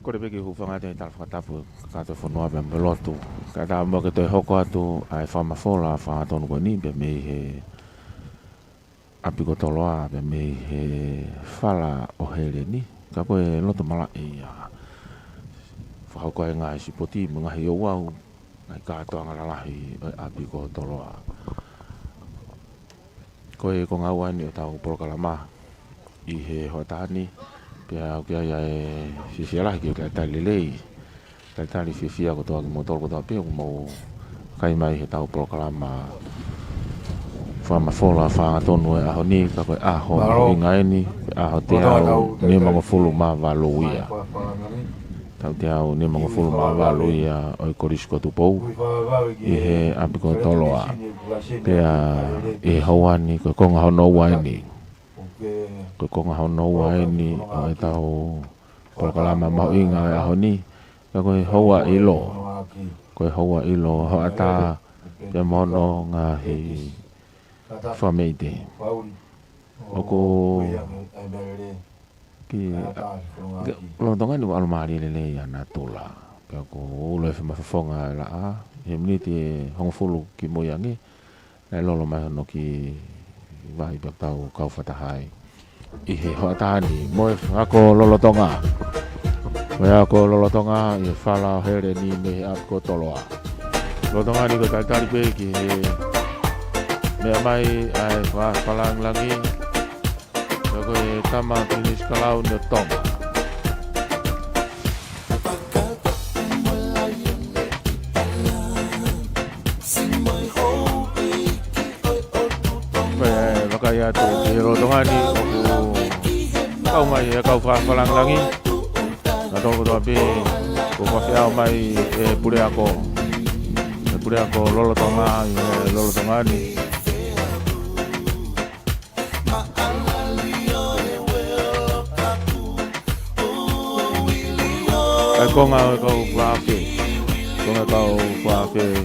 Ko le beki hufanga te tal whakatapu ka te whanua me melotu. Ka tā mua ke toi hoko atu ai whamafola whangatonu ko ni be mei he apiko toloa be mei he whala o hele ni. Ka koe loto mala e whahoko e ngā sipoti mga hi o wau ai kātoa ngaralahi o apiko toloa. Koe ko ngā wani o tau porokalama i he hoatani. Pia kia ia e fifia ki o tali lei. Tali fifia ko toa ki mo tolo ko toa pia mo kai mai he tau proklama whamafola whangatonu e aho ni ka koe aho i ngaini aho te au ni mango fulu ma waluia. Tau te au ni mango fulu ma waluia o i korisko tupou i he apiko toloa. Pia i hauani koe konga hono waini. Ko konga hono waini o e tau proklama mau inga e aho ni ka koe hoa ilo koe hoa ilo ho ata te mono ngā hi whameite o ko ki lontonga ni alumari lele ana tula ka ko ulo e whamafonga la a he miniti e hongofulu ki moiangi e lolo mai hono ki vai pe tau kau whatahai i he hoatani mo e ako lolotonga me ako lolotonga i whala here ni me ako toloa lolotonga ni ko talitari pe ki he mea mai ai whalang langi ko e tama tinis kalau no tonga kaya tu lolotonga ni kau mai kau whalang langi na tolu ko be ko whawhia mai e pure ako lolotonga ni ai konga kau whawhi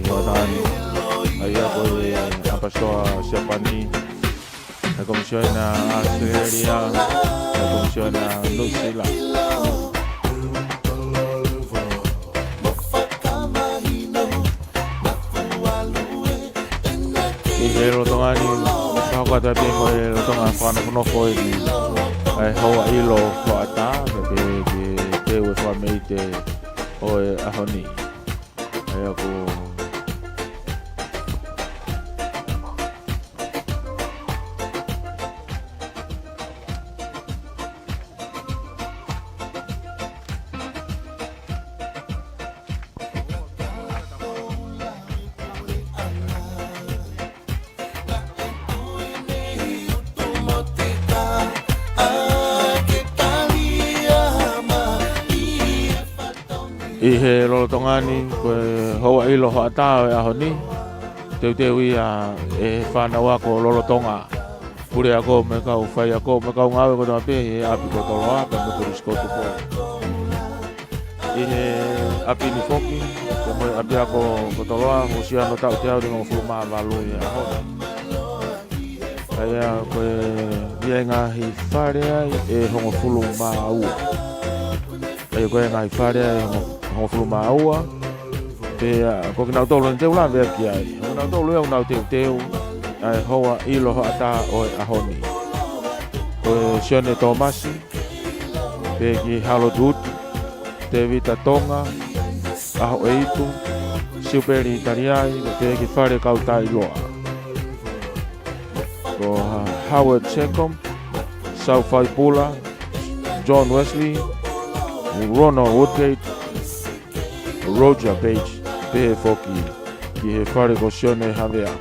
watani ai ako e apastoa Siapani la Comisione Australia, la Comisione New Zealand. E rotongani, sa ko ta pingo e rotonga whana no foi ai hoa ilo ko ata ke te we fa meite o e ahoni. Ai ako i he lolotongani koe hoa ilo hoa tāo e aho ni teu ia e whanau ako lolotonga pure ako me kau whai ako me kau ngawe ko tama pe e api ko toloa ka me korisko tupo i he api ni foki ko me api ako ko toloa husia no tau te au ringo fuluma walu i aho kaya koe ia ngahi wharea e hongo fuluma ua kaya koe ngahi wharea e hongo fuluma ua pe ko ki nau tolo ni teu la vea ki ai nau tolo e nau teu ai hoa ilo hoa ta o ahoni ko Sione Tomasi pe ki halo dut te vita tonga aho eitu siuperi italiai pe ki fare kauta iloa ko Howard Secom Sau Fai Pula John Wesley Ronald Woodgate Roger Page pe foki ki he fare ko Sione Havea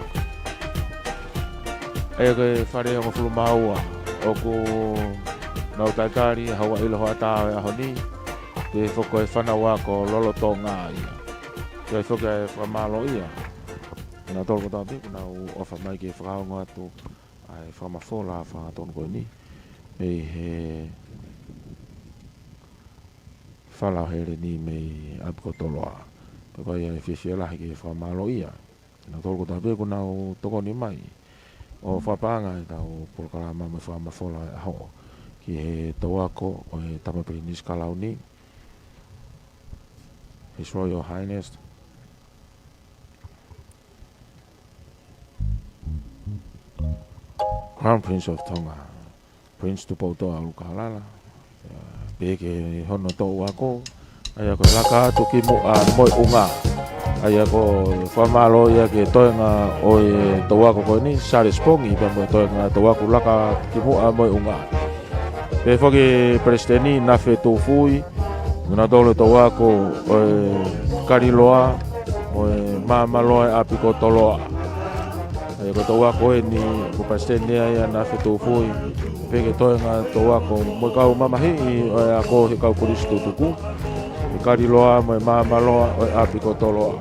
e ke fare o fulumaua o ko nau taitari hawa ilo hoa tāo e aho ni pe foko e whanaua ko lolotonga ia pe foko e whamalo ia nā tolo ko tāpi nau ofa mai ke whakaongo atu ai whamafola whangatonu koe ni me he whalau here ni me apiko toloa pe koe e whiwhialahi ke whamalo ia nā tolo ko tāpi nau toko ni mai o whapanga i tau polokalama me whamafola e aho ki he tauako o he tamapiri Niskalauni. His Royal Highness Crown Prince of Tonga, Prince Tupoutoa Alukalala, peke hono tau ako, ai ako laka atu ki moi unga, ai ako whamalo ia ke toenga o e tau ako koe ni, Sare Spongi, pe mo toenga tau ako laka ki moi unga. Pe whake Presteni, Nafe Tofui, Ngana tole tau ako o e Kariloa, o e Mamaloa e Apiko Toloa. Ai ko tau ako e ni ko Presteni ai na Tofui, peke toenga tau ako mo kau mamahi o e ako he kau Kristo tuku. Kariloa mo Mamaloa o Apiko Toloa.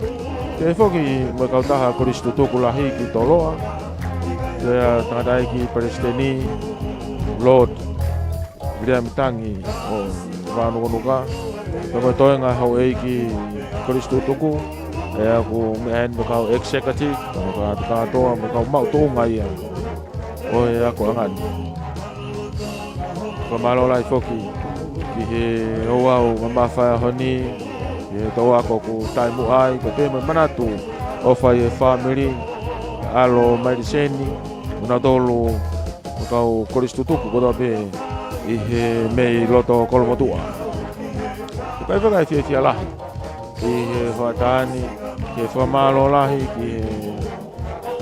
Ke foki mo kau taha Kristo tuku lahi ki Toloa. Ia tadai ki Presteni Lord William Tangi o Vanuka. Mo toenga hau e ki Kristo tuku. E ako mehan mo kau executive, mo ka toa mo kau mau tonga ia. O e ako angan. Pamalo lai foki. Ki he oau mamafa honi e toa ko ku taimu ai ko te manatu o fai e family alo mariseni una tolu kau Kristo tuku ko be i he mei loto kolmotua ko e vai fia la i he fatani ke famalo lahi ki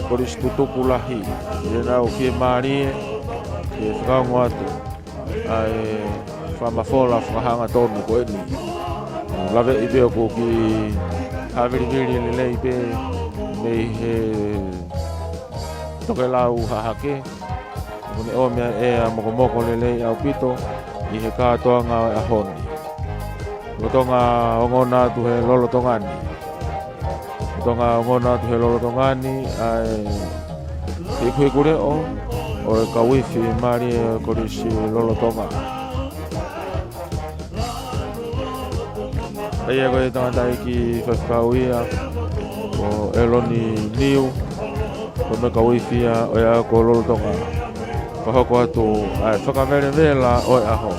Kristo tuku lahi e na o ke mari e frango atu ai whamafola whahanga tonu ko eni. Lawe i beo ko ki hawiri lele i be mei he toke lau hahake. Mune o mea e a mokomoko lele au pito i he kātoanga a honi. Lotonga ongona tu he lolo tongani. Lotonga ongona tu he lolo tongani ai te kui kure o e ka wifi mari e korisi lolo tonga. Ai e koe tangata ki whakauia o Eloni Niu ko me ka wifia o ea ko lolotonga ka hoko atu ai whakamere vela o e aho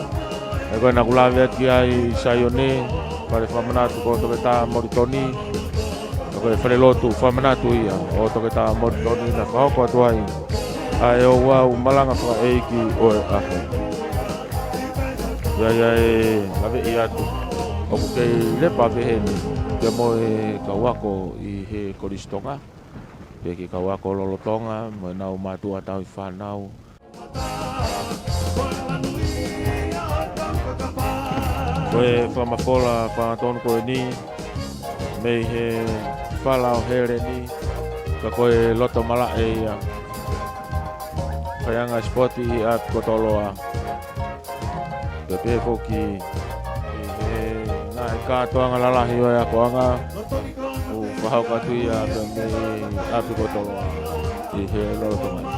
e koe na kulawe ki ai Saione pare whamanatu ko toke tā Moritoni e koe wharelotu whamanatu ia o toke tā Moritoni na ka hoko atu ai ai o wau malanga whakaeiki o e aho ia e lawe i atu o kei lepa peheni ke mo e kauako i he Koristonga pe ke kauako lolotonga mo nau matua tau i whanau koe whamafola whanatonu koe ni mei he whalao here ni ka koe loto mala e ia whaianga spoti i at kotoloa pe pe foki katoanga lalahi o e akoanga o whahau katui a pe me api kotoloa i he lolotonga.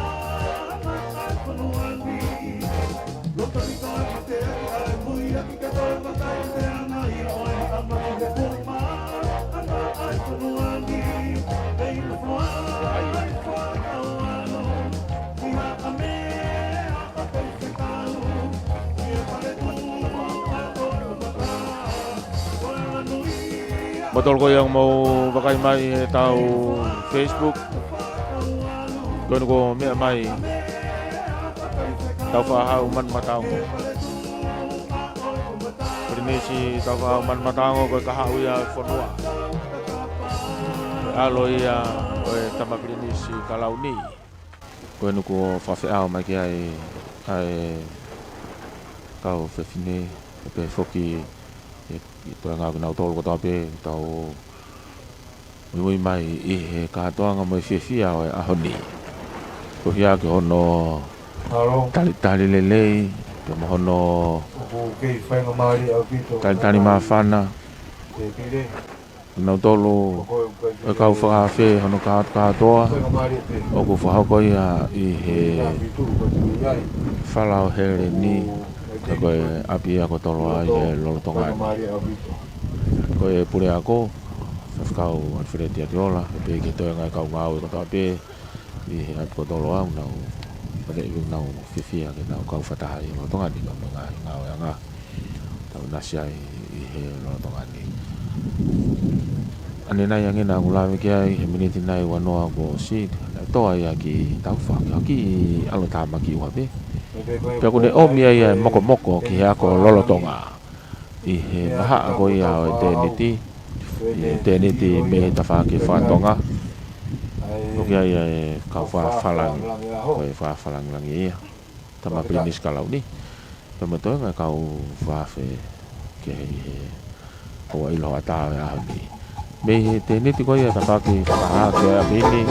Matol ko yung mau bakay mai tau Facebook doon ko mai tau whahau man matao Prinisi tau whahau man matao ko kahau ia whanua alo ia ko tama Prinisi Kalauni ko nuko whawhiao mai ki ai kau whewhine pe foki i toa ngā kina utolo ko tape tau mui mai i he kātoanga mo i whiawhia o e ahoni ko hia ke hono tali lelei ke mo hono tali mawhana kina utolo e kau whakawhe hono kātoa o ku whahoko ia i he whalao here ni ka koe api ako tolo ai he lolotonga koe pure ako whakau Alfredi Atiola pe ke toi ngai kau ngau i kata pe I ai ko tolo au nau pada ibu nau fifia ke nau kau fatahai lo tonga di ka menga ngau nga tau nasia I he lo tonga ni ane nai ange na ngula me kia he miniti nai wanoa ko si toa ia ki tau fa ki alo tama ki wa be pe ko ne o mia ia moko ki ha ko lolo tonga I he maha ko ia o te niti me ta fa ki fa tonga ko ia ia ka fa falang ko fa falang lang ia tama primis kalau ni pe mo to nga kau fa fe ke he ko ilo ata ya ni me te niti ko ia ta fa ki fa ke a bini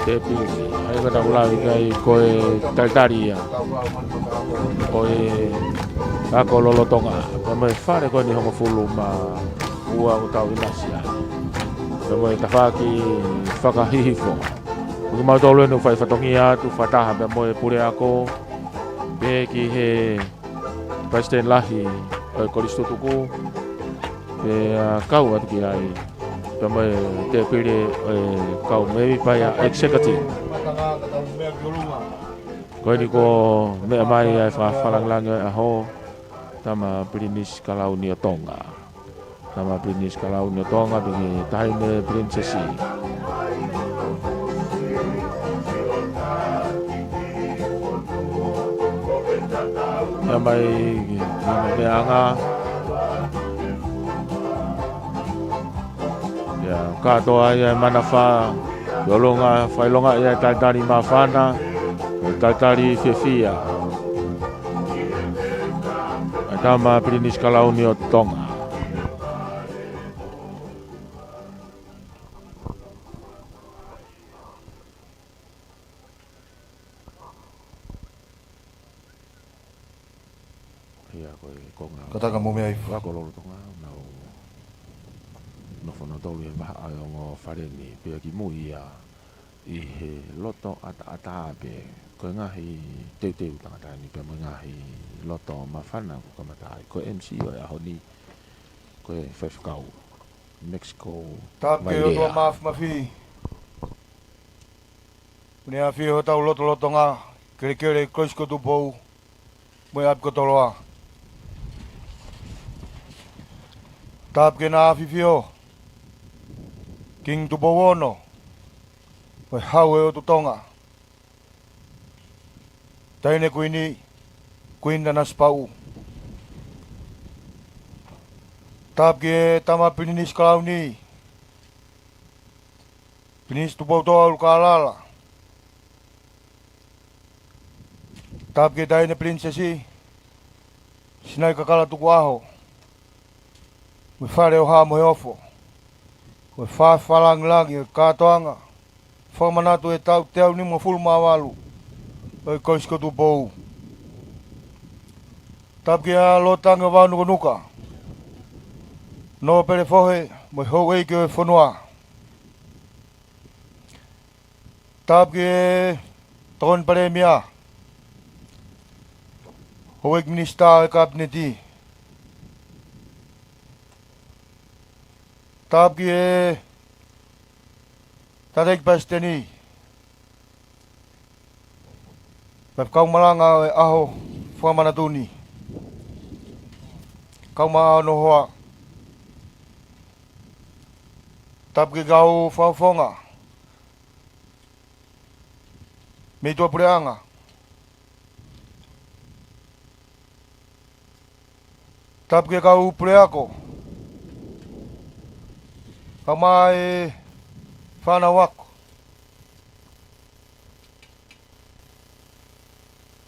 te pili ai ka tau lai kai koe taitaria koe ako lolo tonga ka mai whare koe ni hongo fulu ma ua o tau inasia ka mai ta whaki whakahihifo Kuki mau tolu enu whai whatongi atu whataha me moe pure ako me ki he President lahi oi koristo tuku pe kau atu ki ai pe moe te pili kau mewi pai a executive koe ni ko mea mai ai whalang aho tama prinis kalau ni o tonga tama prinis kalau ni o tonga bingi taime prinsesi ya mai mea anga ya katoa ya mana fa yolonga failonga ya tatari mafana tatari fefia tama prinis kalau ni o tonga ya ko kata kamu me ai wa ko lo tonga no fono tolu e ba ai ngo fare ni pe ki muia I he loto ata be ko ngahi te tangata ni pe ngahi loto mafana ko kamata ko MC o ya honi ko five kau Mexico tap ke o to mafi Pune a fi ho tau loto nga kere ko tu pou mo ap ko toloa tap ke na fi fio king tu bowono Oi hau e o tutonga. Taine kuini kuinda nas pau. Tap ke tama pininis kalau ni. Pinis tu bau toa kalala. Tap ke taine prinsesi. Sinai kakala tuku aho. Me fare o ha mo ofo. Oi fa falang lagi katoanga. Whamanatu e tau teo ni mo fulu mawalu. Oi koisko tu pou. Tap ki a lotanga wanu konuka. No pere fohe, mo hou eike e whanua. Tap ki e ton pare mia. Hou eike minista e kabineti. Tap ki e Tarik pasteni. Pep kau malanga aho whamanatuni. Kau maa no hoa. Tap ke kau whawhonga. Me tua pureanga. Tap ke kau pureako. Kau maa Whana wako.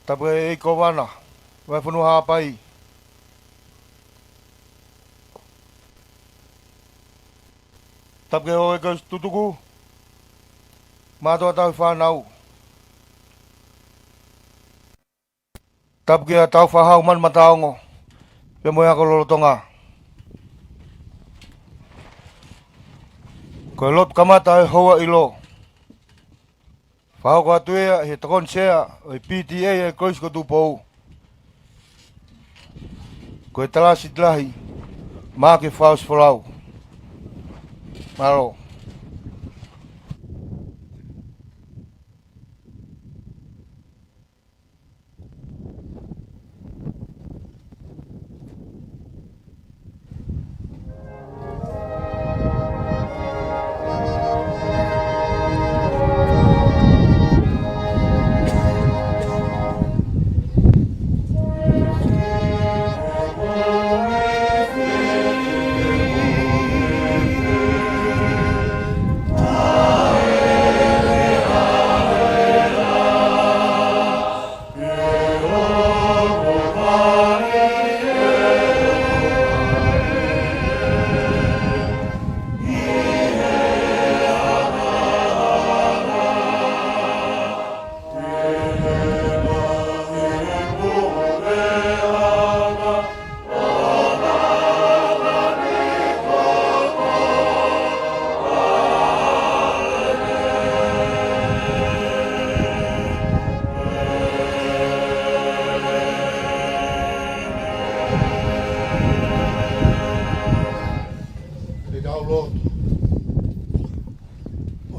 Tapu e iko wana. Wai whanu hapai. Tapu ke hoe kaus tutuku. Mātua tau whanau. Tapu ke a tau whahau man mataongo. Pe moe ako lolotonga. Ko lot kamata e hoa ilo. Whao ko atuea he takon sea o PTA e kois ko tupou. Ko e talasi tlahi. Maa ke whaos whalau. Malo.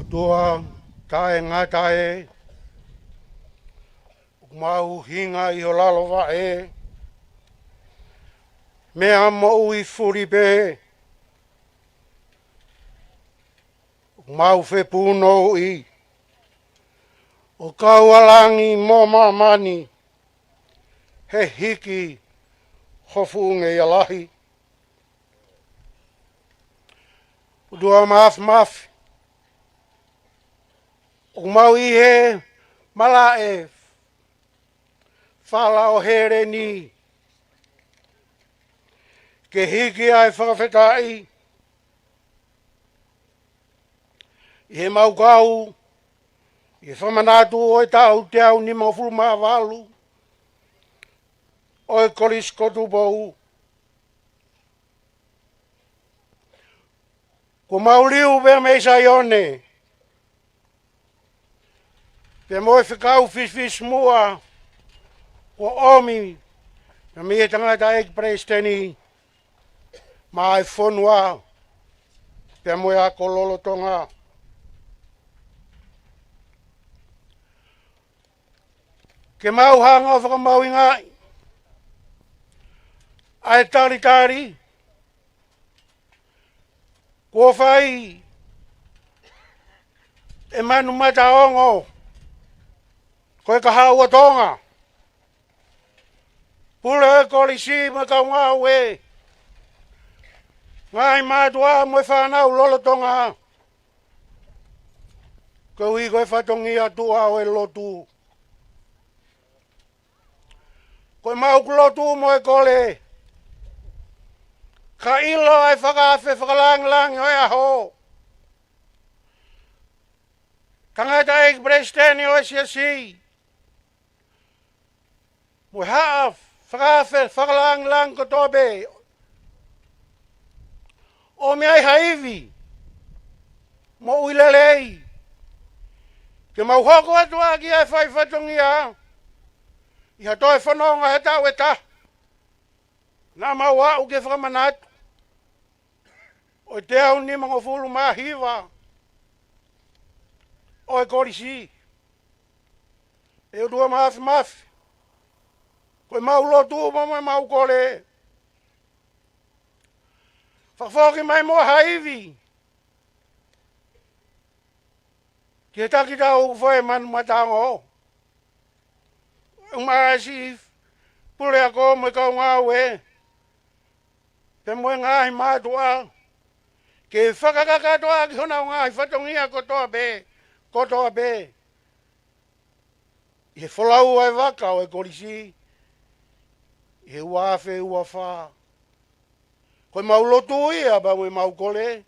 Toa tae ngā tae, mau hinga I o lalo wa e, mea mo I furi be, mau fe puno I, o kau alangi mo mamani, he hiki hofunge I alahi. Dua maaf, o mau I he malae, whala o here ni, ke hiki ai whakawhetai, I he mau kau, I whamanatu o tau te au ni mawhuru maa walu, o koris kotu bau. Ko mauliu pe me sa ione, pe moe whikau fis mua, ko omi, na mi e tangata ek presteni, mai whonua, pe moe a kololo tonga. Ke mau hanga o whakamau ingai, ai tari, ko whai, e manu mata ongo, koe ka haua tonga. Pule e kolisi ma ka ngā ue, ngai mātua mo e whanau lolo tonga. Ko I koe whatongi atua o e lotu. Koe mau lotu mo e kole, ka ilo ai whakawhe whakalang o e aho. Tangata ek presteni o e siasi. Mo haaf, whakawhe whakalang ko tobe. O me ai haivi, mo uilelei. Ke mau hoko atua ki ai whai whatongi a. Iha toi whanonga he tau e ta. Nā mau au ke whakamanatu. O te au ni mga fulu maa hiwa. O e korisi. E udua maafi. Koe mau lotu mo me mau kore. Whakwhoki mai mo haivi. Ke taki tau whae manu matango. Umarasi pule ako mo kau ngawe. Te moe ngahi mātua. Ke whakakatoa ki hona ngahi whatongia kotoa be. I he wholau ai waka o e korisi. I he uawhe uawha. Koe mau lotu ia ba mo mau kole.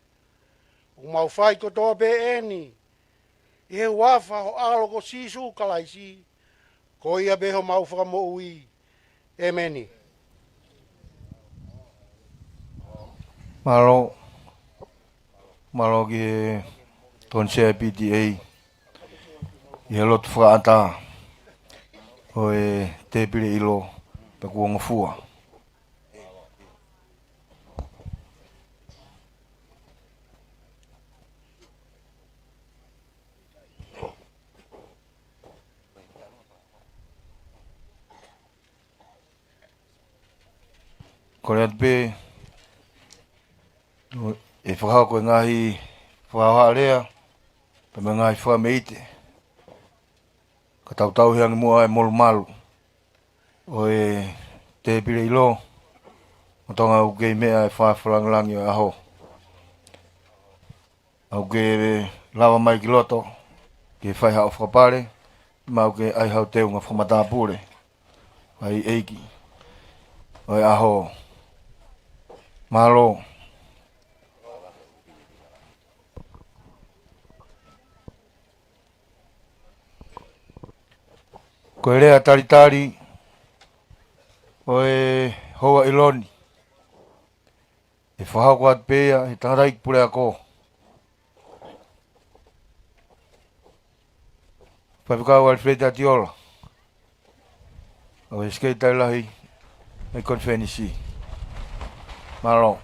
O mau whai kotoa be eni. I he uawha ho alo ko sisu kalaisi. Ko ia beho mau whakamo ui. E meni. Malo ki tonsea PTA. I he lotu whaata. O e te pire ilo. Pe kuonga fua. Korea pe e whakao koe ngahi whakao rea pe me ngahi whameite ka tau hiangi mua e molu malu o e te pire ilo o tonga au kei mea e whawharangarangi o aho au ke lava mai ki loto ke whai hao whakapare ma au ke ai hao teo ngā whamatapure ai eiki o e aho malo ko e rea taritari o e hoa iloni e whahau ko at pēia e tangarai ki pure ako whapikau Alfred Atiola o e skei tai lahi e konfenisi malo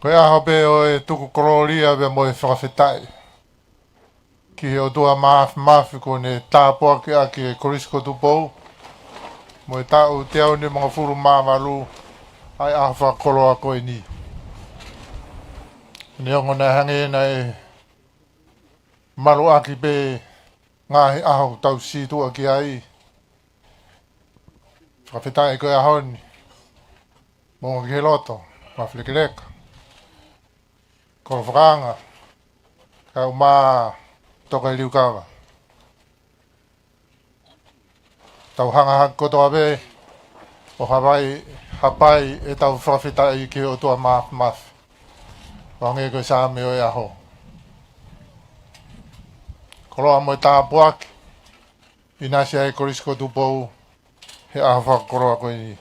Koe aho pe o e tuku kororia be mo e whakawhetai. Ki o tua maafi ko ne tāpua ki a ki e korisko tupou. Mo e tāu te au ne mga furu māmalu ai aho whakakoroa koe ni. Ne ongo na hange na e malu aki pe ngahi aho tau situ a ki ai. Whakawhetai koe aho ni. Mo ki he loto, mawhilekireka. Ko whakanga, kau mā toka i riukawa. Tau hanga haka kotoa be, o hapai e tau whawhitai ki o tua mafi. Wange koe sāme o e aho. Koloa mo e tā puaki, i nasi ai korisko tupou, he aho whakakoroa koe ni.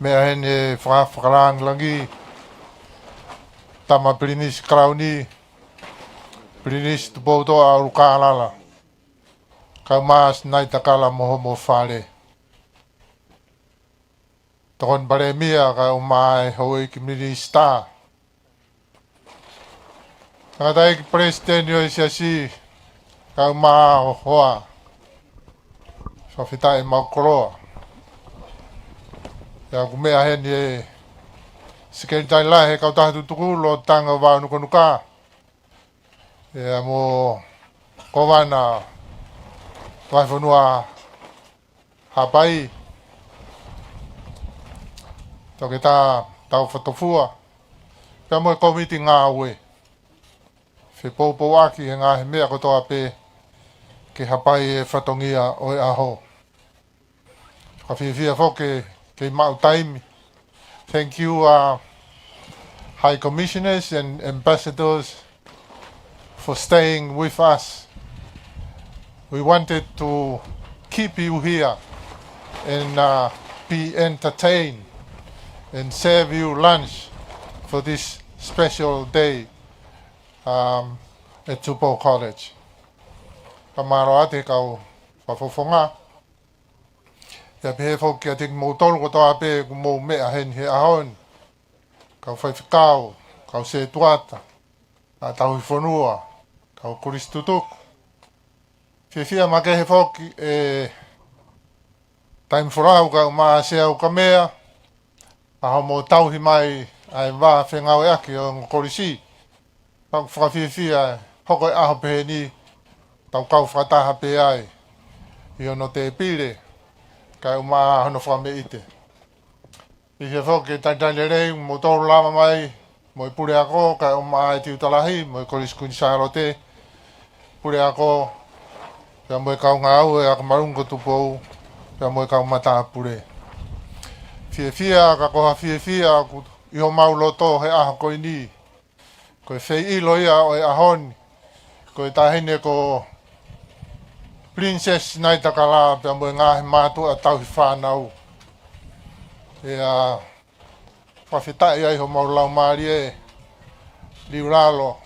Mea hene whakarang langi, tama prinis krauni, prinis tupou toa aruka alala. Kau maas nai takala moho mo whare. Tokon bare mia kau mai hoi ki minista. Nagatai ki president yo isiasi, kau maa hoa. Whawhitai mau koroa. Ya kumea heni e sikeri tai lahe kau tahatu tuku lo tanga wau nuka nuka. Ya mo kowana waifonua hapai. Toke ta tau whatofua. Pea mo e komiti ngā ue. Whi poupou aki he ngā he mea kotoa pe ke hapai e whatongia o e aho. Ka whiwhia whoke ke mau taimi. Thank you, High Commissioners and Ambassadors, for staying with us. We wanted to keep you here and be entertained and serve you lunch for this special day at Tupou College. Kamaro ate kau whafofonga. Ia pehe fo kia te mō tolu ko toa pe ku mō mea hen he ahon. Kau whai whikau, kau se tuata, a tau i whanua, kau kuristutuku. Whiwhia ma kehe whoki e taim whorau kau maa se au ka mea, aho mō tauhi mai ai wā whengau e aki o ngorisi. Kau whakawhiwhia hoko e aho pehe ni, tau kau whakataha pe ai, i ono te pire. Kai uma hono whame ite. I he whoke taitane rei, mo tōru lama mai, mo i pure ako, kai uma e tiutalahi, mo i koriskuni sārote, pure ako, pia mo i kau ngā au e ako marungo tupou, pia mo i kau mata pure. Whia, ka koha whia, i ho mau loto he aha koi ni, ko e whei ilo ia o e ahoni, ko e tahine ko Princess nai takala pe mo nga he matu a tau whanau. E a whawhitai ai ho maulau maari e liuralo.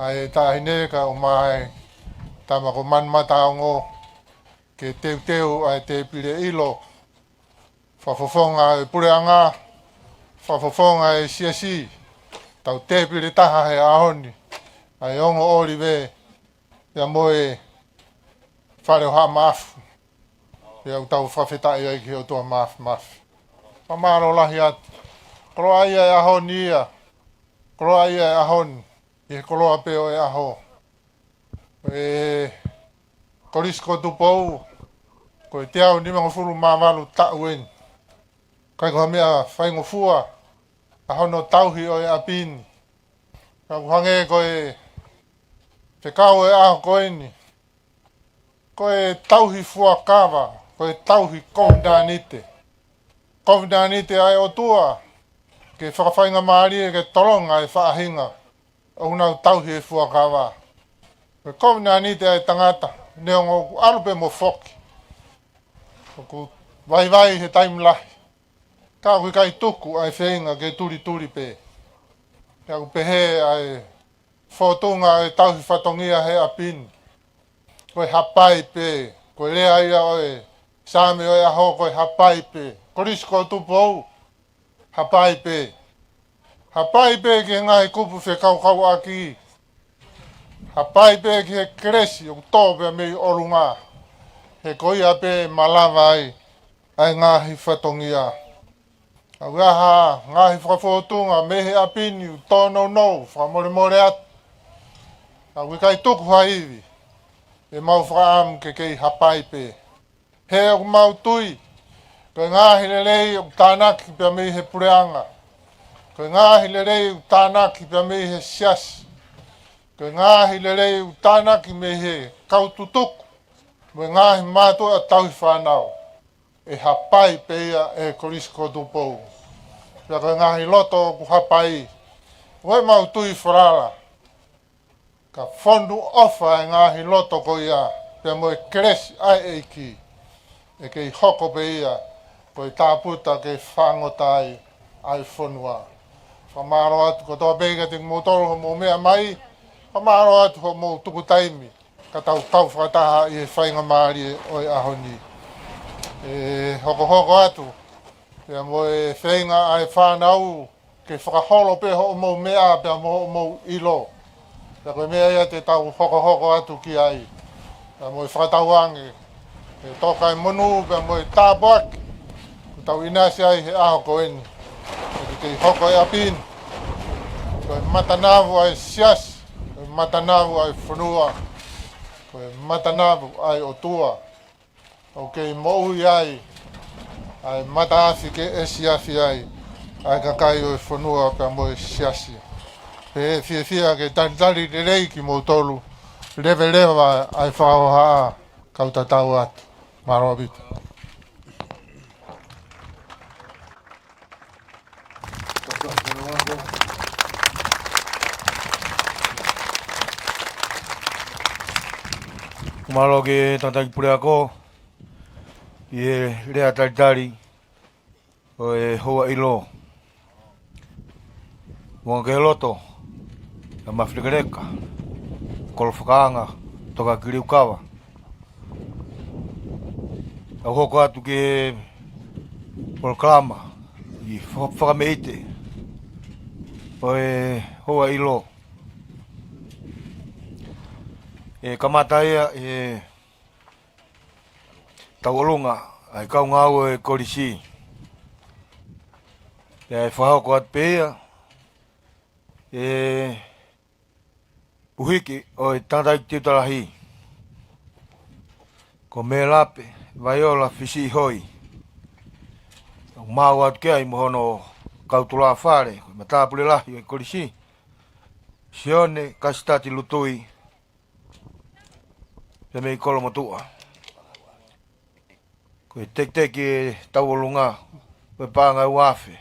Ai tahine ka o mai tama ko man mataongo ke teu ai te pire ilo whafofonga e pureanga whafofonga e siasi tau te pire taha he ahoni ai ongo ori ve ia moe whare ha maafu ia tau whawhetai ai ki o tua maafu Pamaro lahi atu koroa ia e ahoni ia koroa ia e ahoni i koroa peo e aho e korisko tupou ko te au ni mga furu mamalu tau en kai ko mea whaingo fua a hono tauhi o e apini ka kuhange ko e whekau e aho ko eni ko e tauhi fua kawa ko e tauhi COVID-19 ai o tua ke whakawhainga maari e ke toronga e whaahinga o unau tauhi e fua kawa ko COVID-19 ai tangata neongo alupe mo foki ko vai he time lahi ka ku kai tuku ai whenga ke turi pe ka ku pehe ai fotunga e tauhi whatongia he apini ko hapai pe ko lea ia oe same oe aho ko hapai pe korisko tupou hapai pe ke ngai kupu whekau aki hapai pe ke he kresi o tope mei orunga he koia pe malawa ai ngahi whatongia. Au aha ngahi whakafotunga mehe apini tono no whakamore atu. Au kai tuku haiwi e mau whakaam ke kei hapai pe. He o mau tui ko ngahi lelei o tānaki pia mehe pureanga. Ko ngahi lelei o tānaki pia mehe siasi. Ko ngahi lelei o tānaki mehe kaututuku. Mo ngahi mātua tauhi whanau. E hapai peia e korisko tupou. Pia ko ngahi loto ku hapai. Oe mau tui wharala. Ka fondu ofa e ngahi loto ko ia. Pia mo e kresi ai eiki. E kei hoko peia. Ko e tāputa ke whangotai ai whanua. Whamaro atu ko toa peiga te motoro mo mea mai. Whamaro atu ho mo tuku taimi. Ka tau whakataha i e whainga maari o e ahoni. E hoko atu. Pea mo e whainga ai whanau ke whakaholo pe ho mo mea pea mo ilo. Pea koe mea ia te tau hoko atu ki ai. Pea mo e whakatauange. E toka e monu pea mo e tāpuaki. Tau inasi ai he aho ko eni. E te hoko e apini. Koe matanavu ai siasi. Koe matanavu ai whanua. Koe matanavu ai o tua. O kei moui ai. Ai mataafi ke esiafi ai. Ai kakai o e whanua pia mo e siasi. Pe e fia ke tari rei ki mo tolu. Lewe ai whaoha kautatau atu. Maroa bitu. Kumalo ke tataki pure ako i e rea taritari o e hoa ilo. Wanga ke loto e mawhirikareka kolo whakaanga toka kiriukawa. Au hoko atu ke proklama i whakameite o e hoa ilo. E kamata ia e tauolunga ai kau ngau e korisi. E whahoko atu pēia e uhiki o e tātai tiutarahi. Ko me lape vaiola fisi hoi. Mau atu kia i mohono kautula whare. Ma tāpule lahi e korisi. Sione kasitati lutui. Te mei kolo matua. Ko e teki e tauolunga. Ko e pāngai uafe.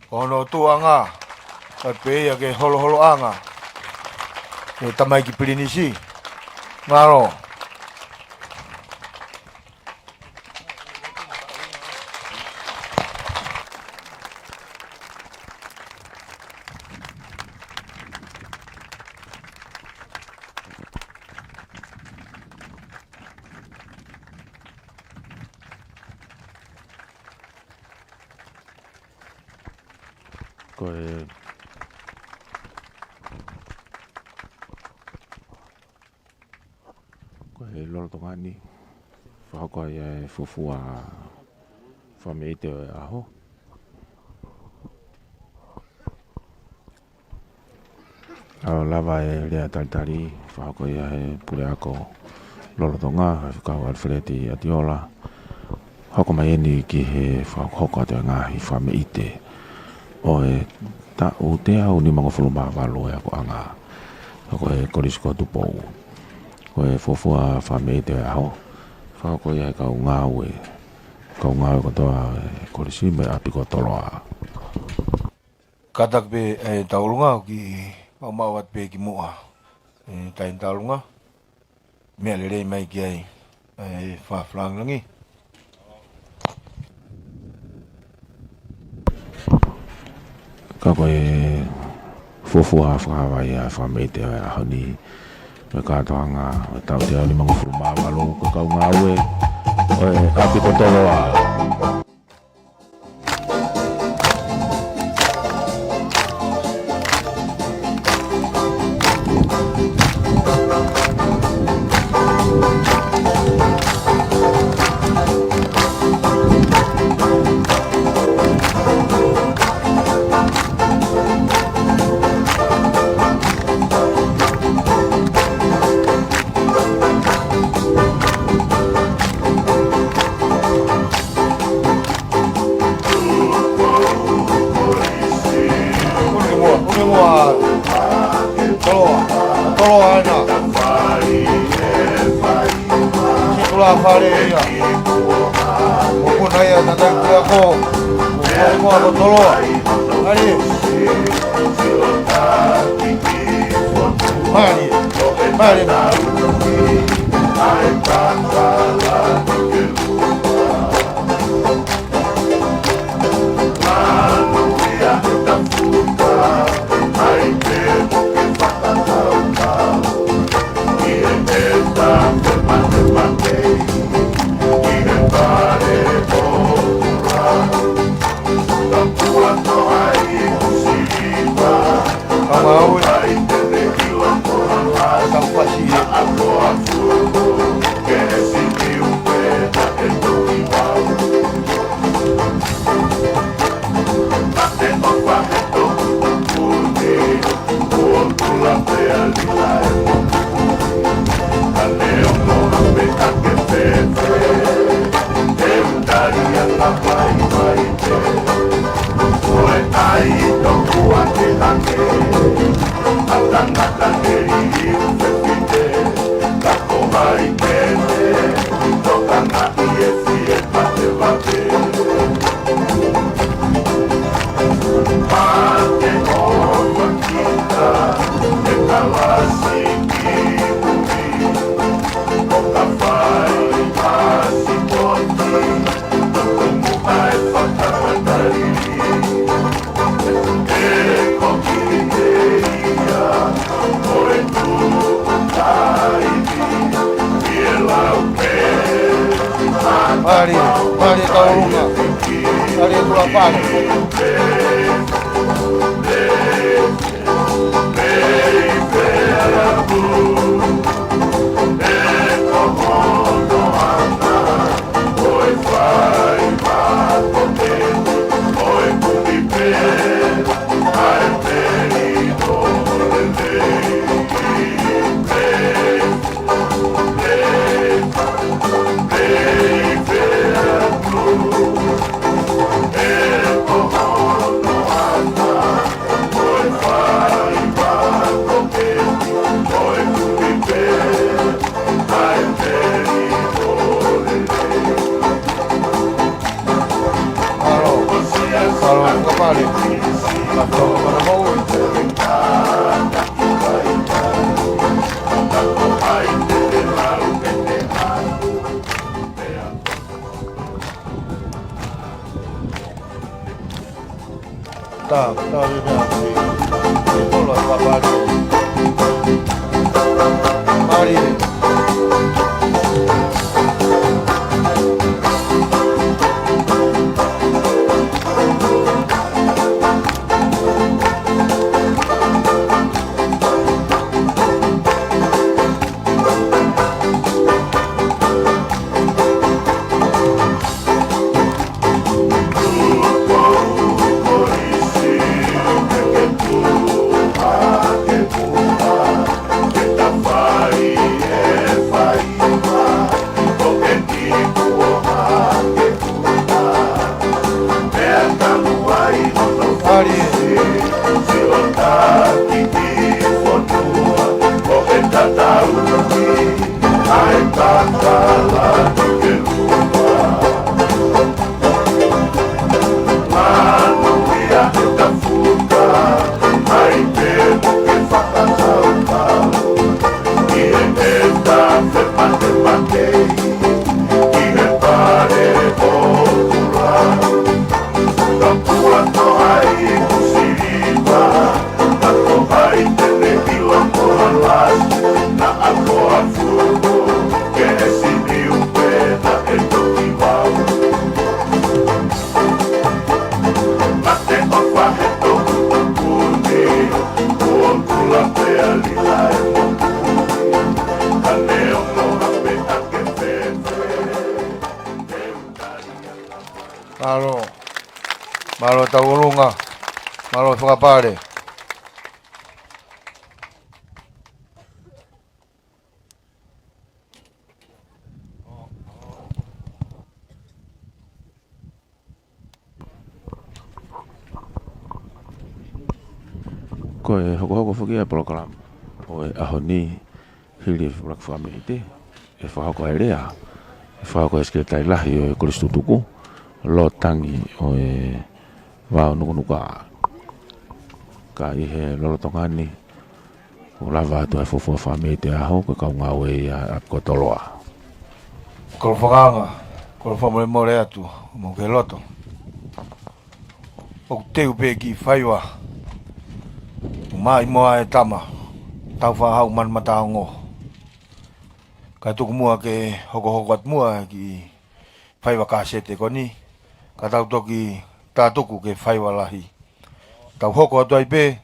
Ko hono tua ngā. Ka peia ke holo anga. E tamai ki pirinisi. Ngaro. ko e lolo tonga ni whako e fufua whamei te aho. Ao lava e rea talitari whako e pure ako lolo tonga whakau alfredi atiola. Hoko mai eni ki he whako te ngahi whamei te o e ta o te au ni mga whuluma walo e ako anga. Hoko e korisko tupou. Ko e fofua whamei te aho. Whako e kau ngāu e. Kau ngāu katoa e korisi me api ko toloa. Katak pe e taulunga ki au mawat pe ki mua. E tain taulunga. Mea le rei mai ki ai. E whaflang langi. Kako e fofua whakawai a whamei te aho ni. Me katoa ngā tau te au ni mga whuluma walo ko kau ngāu e. O e api ko toloa. Malo taulunga, malo whakapare. Ko e hoko whuki e program o e aho ni hili Black Family te e whahoko e rea e whahoko e skretai lahi o e koristutuku lo tangi o e wao nukunuka ka i he lolotongani o lava atu e fufua family te aho ko kaunga o e a kotoloa Kolo whakanga, kolo whamore more atu, mo ke loto. O te upe ki whaiwa. Mai moa e tama, tau whahau man mata ngo. Ka tuku mua ke hoko at mua ki whaiwa ka sete koni. Ka tau toki tā tuku ke whaiwa lahi. Tau hoko atu ai pe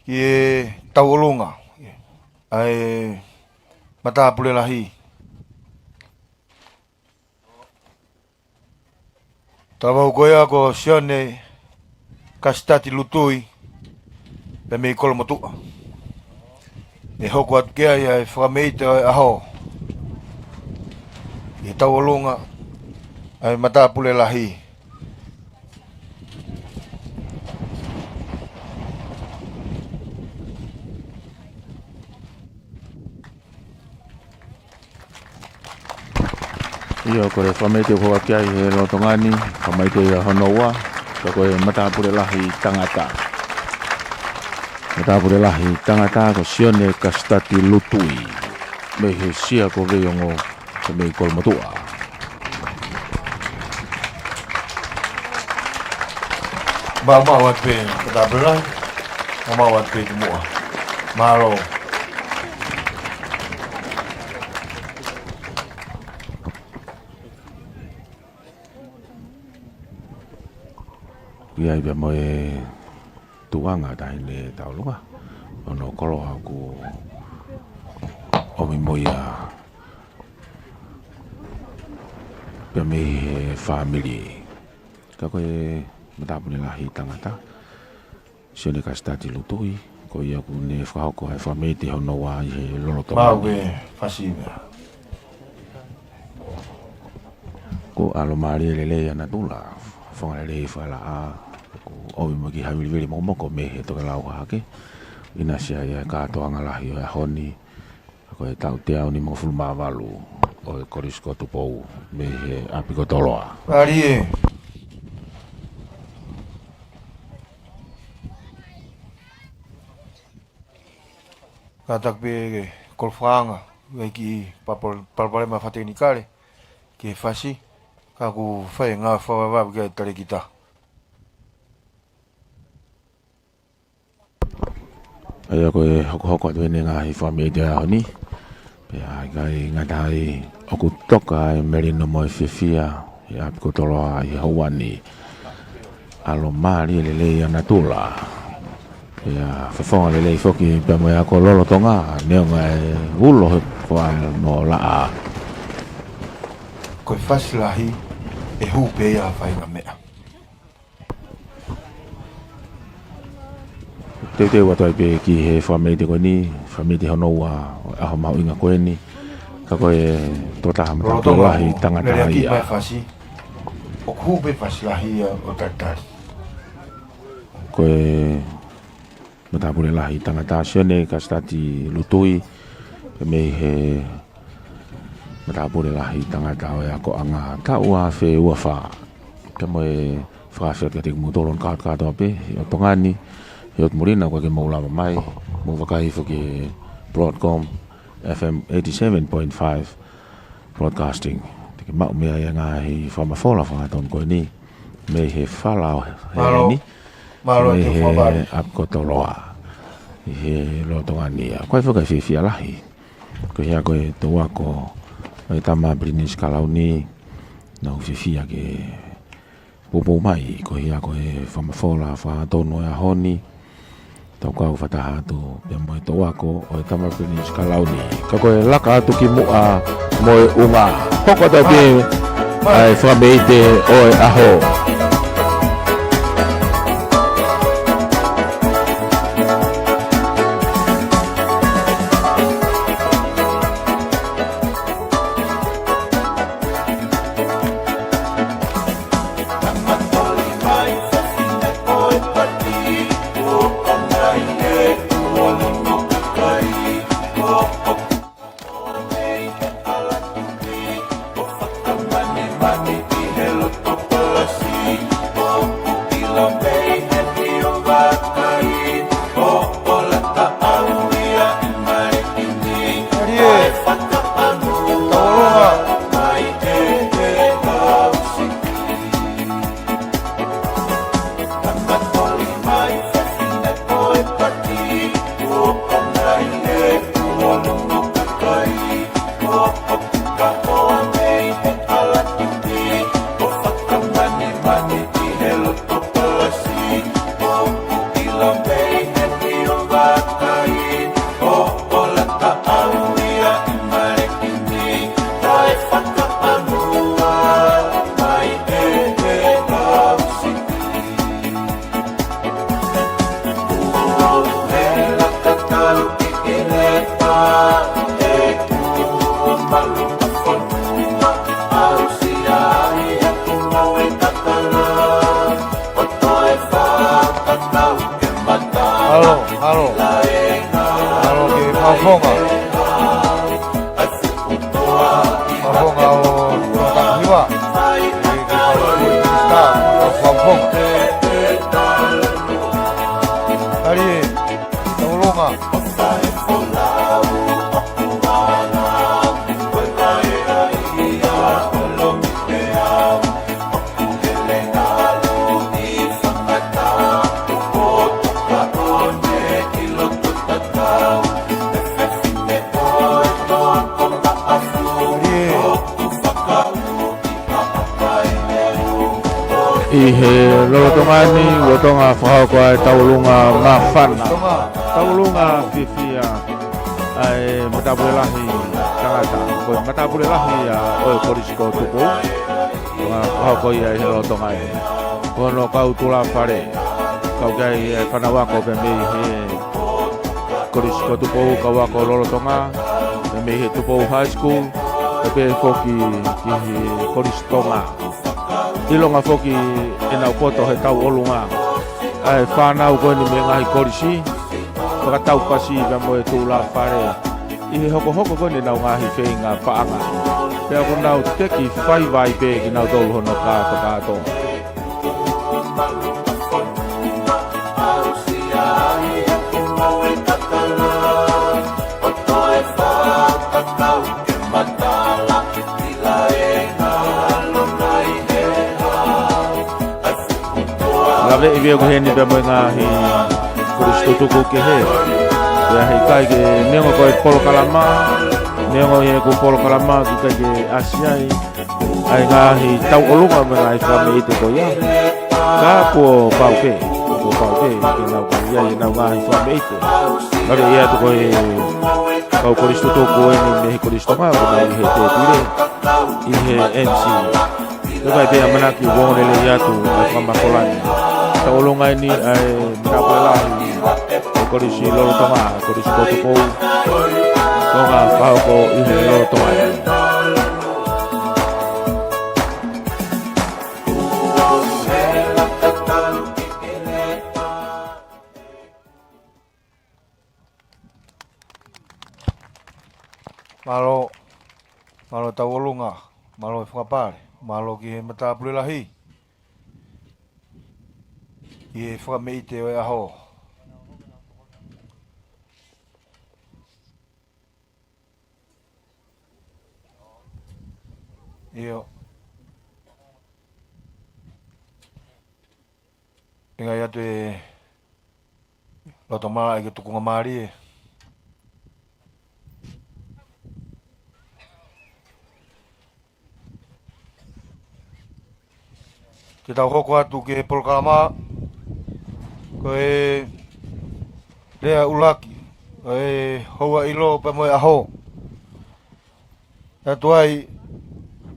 ki e tau olunga. Ai mata pule lahi. Tawau koea ko sione kastati lutui pe me kolomotua. E hoko atu kea ia e whakameite aho. E tau olunga ai mata pule lahi. Ia ko e whameite ko akia i he lotongani, whameite i a honoua, ka ko e matapure lahi tangata. Matapure lahi tangata ko sione kastati lutui, me he sia ko veiongo ka mei kolmatua. Mawat pe matapure lahi, mawat pe tumua. Maro. Ia i mo e tuanga dai le taulunga. Ono koloha ku omi moia pe me family. Ka koe matapune lahi tangata. Sione kastati lutui. Ko ia ku ne whahoko hai whameite honoa i he lolotonga. Mau e whasiwe. Ko alo maari lele ana tula. Whanga lele whala a. Omi mo ki hawili momoko me he toka lau hake. Ina sia ia kātoanga lahi o e honi. Ko e tau te au ni mo fulma walu. O e korisko tupou me he apiko toloa. Ari e. Katak pe kolfanga. Weki papare ma fateni kare. Ke fasi. Kaku whai ngā whawawabu kia tare kita. Aia koe hoko atu ene ngā hi whamea te aho ni. Pea kai ngatai oku toka e merino mo e whiwhia. I apiko toloa i hauani. Alo maari lele i ana tula. Pea whawhonga lele i whoki pea mo e ako lolo tonga. Neonga e ulo he kua no laa. Koe whasilahi e hupe ia whainga mea. Te watu ai pe ki he whameite koe ni, whameite honoua aho mahu inga koe ni. Ka koe totaha mata lahi tangata ia. Nere ki mai ia. whasi. O hupe whasilahi ia o tatari. koe matapule lahi tangata sione ka stati lutui me he matapule lahi tangata o ako anga ta ua fe ua fa ke moe frase ke te mutolon ka to pe o tongani yot murina ko ke moula mai mo vakai fo ke Broadcom FM 87.5 broadcasting te ma me ya nga hi fa ma fola fa ton ko ni me he fala ni Malo me te he whabari. ap ko to loa he lo tongani a ko fo ka fi lahi ko ya ko to wa ko ai tama brinis kalauni na fi ke popo mai ko ya ko e fa ma fola fa to no ya honi tau kau fataha tu yang mo to ako o tama brinis kalauni ko ko laka tu ki mu a mo unga ko to bi ai fa meite o aho Tongani wotonga fao kwa taulunga mafana taulunga fifia ai matabulahi tangata ko matabulahi ya oi polisko tupo fao ko ya helo tongai kono kau tula fare kau gai fanawa ko be me he polisko tupo kawa ko lolo tonga me he tupo high school be foki ki polistonga ilonga foki ina koto he tau olunga ai whanau koe ni me ngahi korisi whakatau pasi me moe tūla whare i hoko koe ni nau ngahi whenga paanga pea ko nau teki whai vai pe ki nau tolu hono kato Lave i veo he ni pe mo ngahi kuristo tuku ke he ya he kai ke nengo ko polo kalama nengo ye ko polo kalama ku ke asiai ai ngahi tau olunga me ngai fami te ko ya ka po pauke ke nau ka ya nau ngahi fami te lave ya to ko e kau kuristo tuku e ni kuristo ma ko he te tire i he MC Lepas dia menaki wong lele yatu kamba kolani. Taulunga ini mendapat korisi lolo toma, korisi koto ko. Tonga pau ko ini lolo toma. malo tau olunga, malo whakapare, malo ki he matapure lahi. I he whakameite o e aho. Io. Inga ia te loto mara i ke tukunga maari e. Te tau hoko atu ke he polkalama, ko e rea ulaki, ko e hoa ilo pa moe aho. Tatu ai,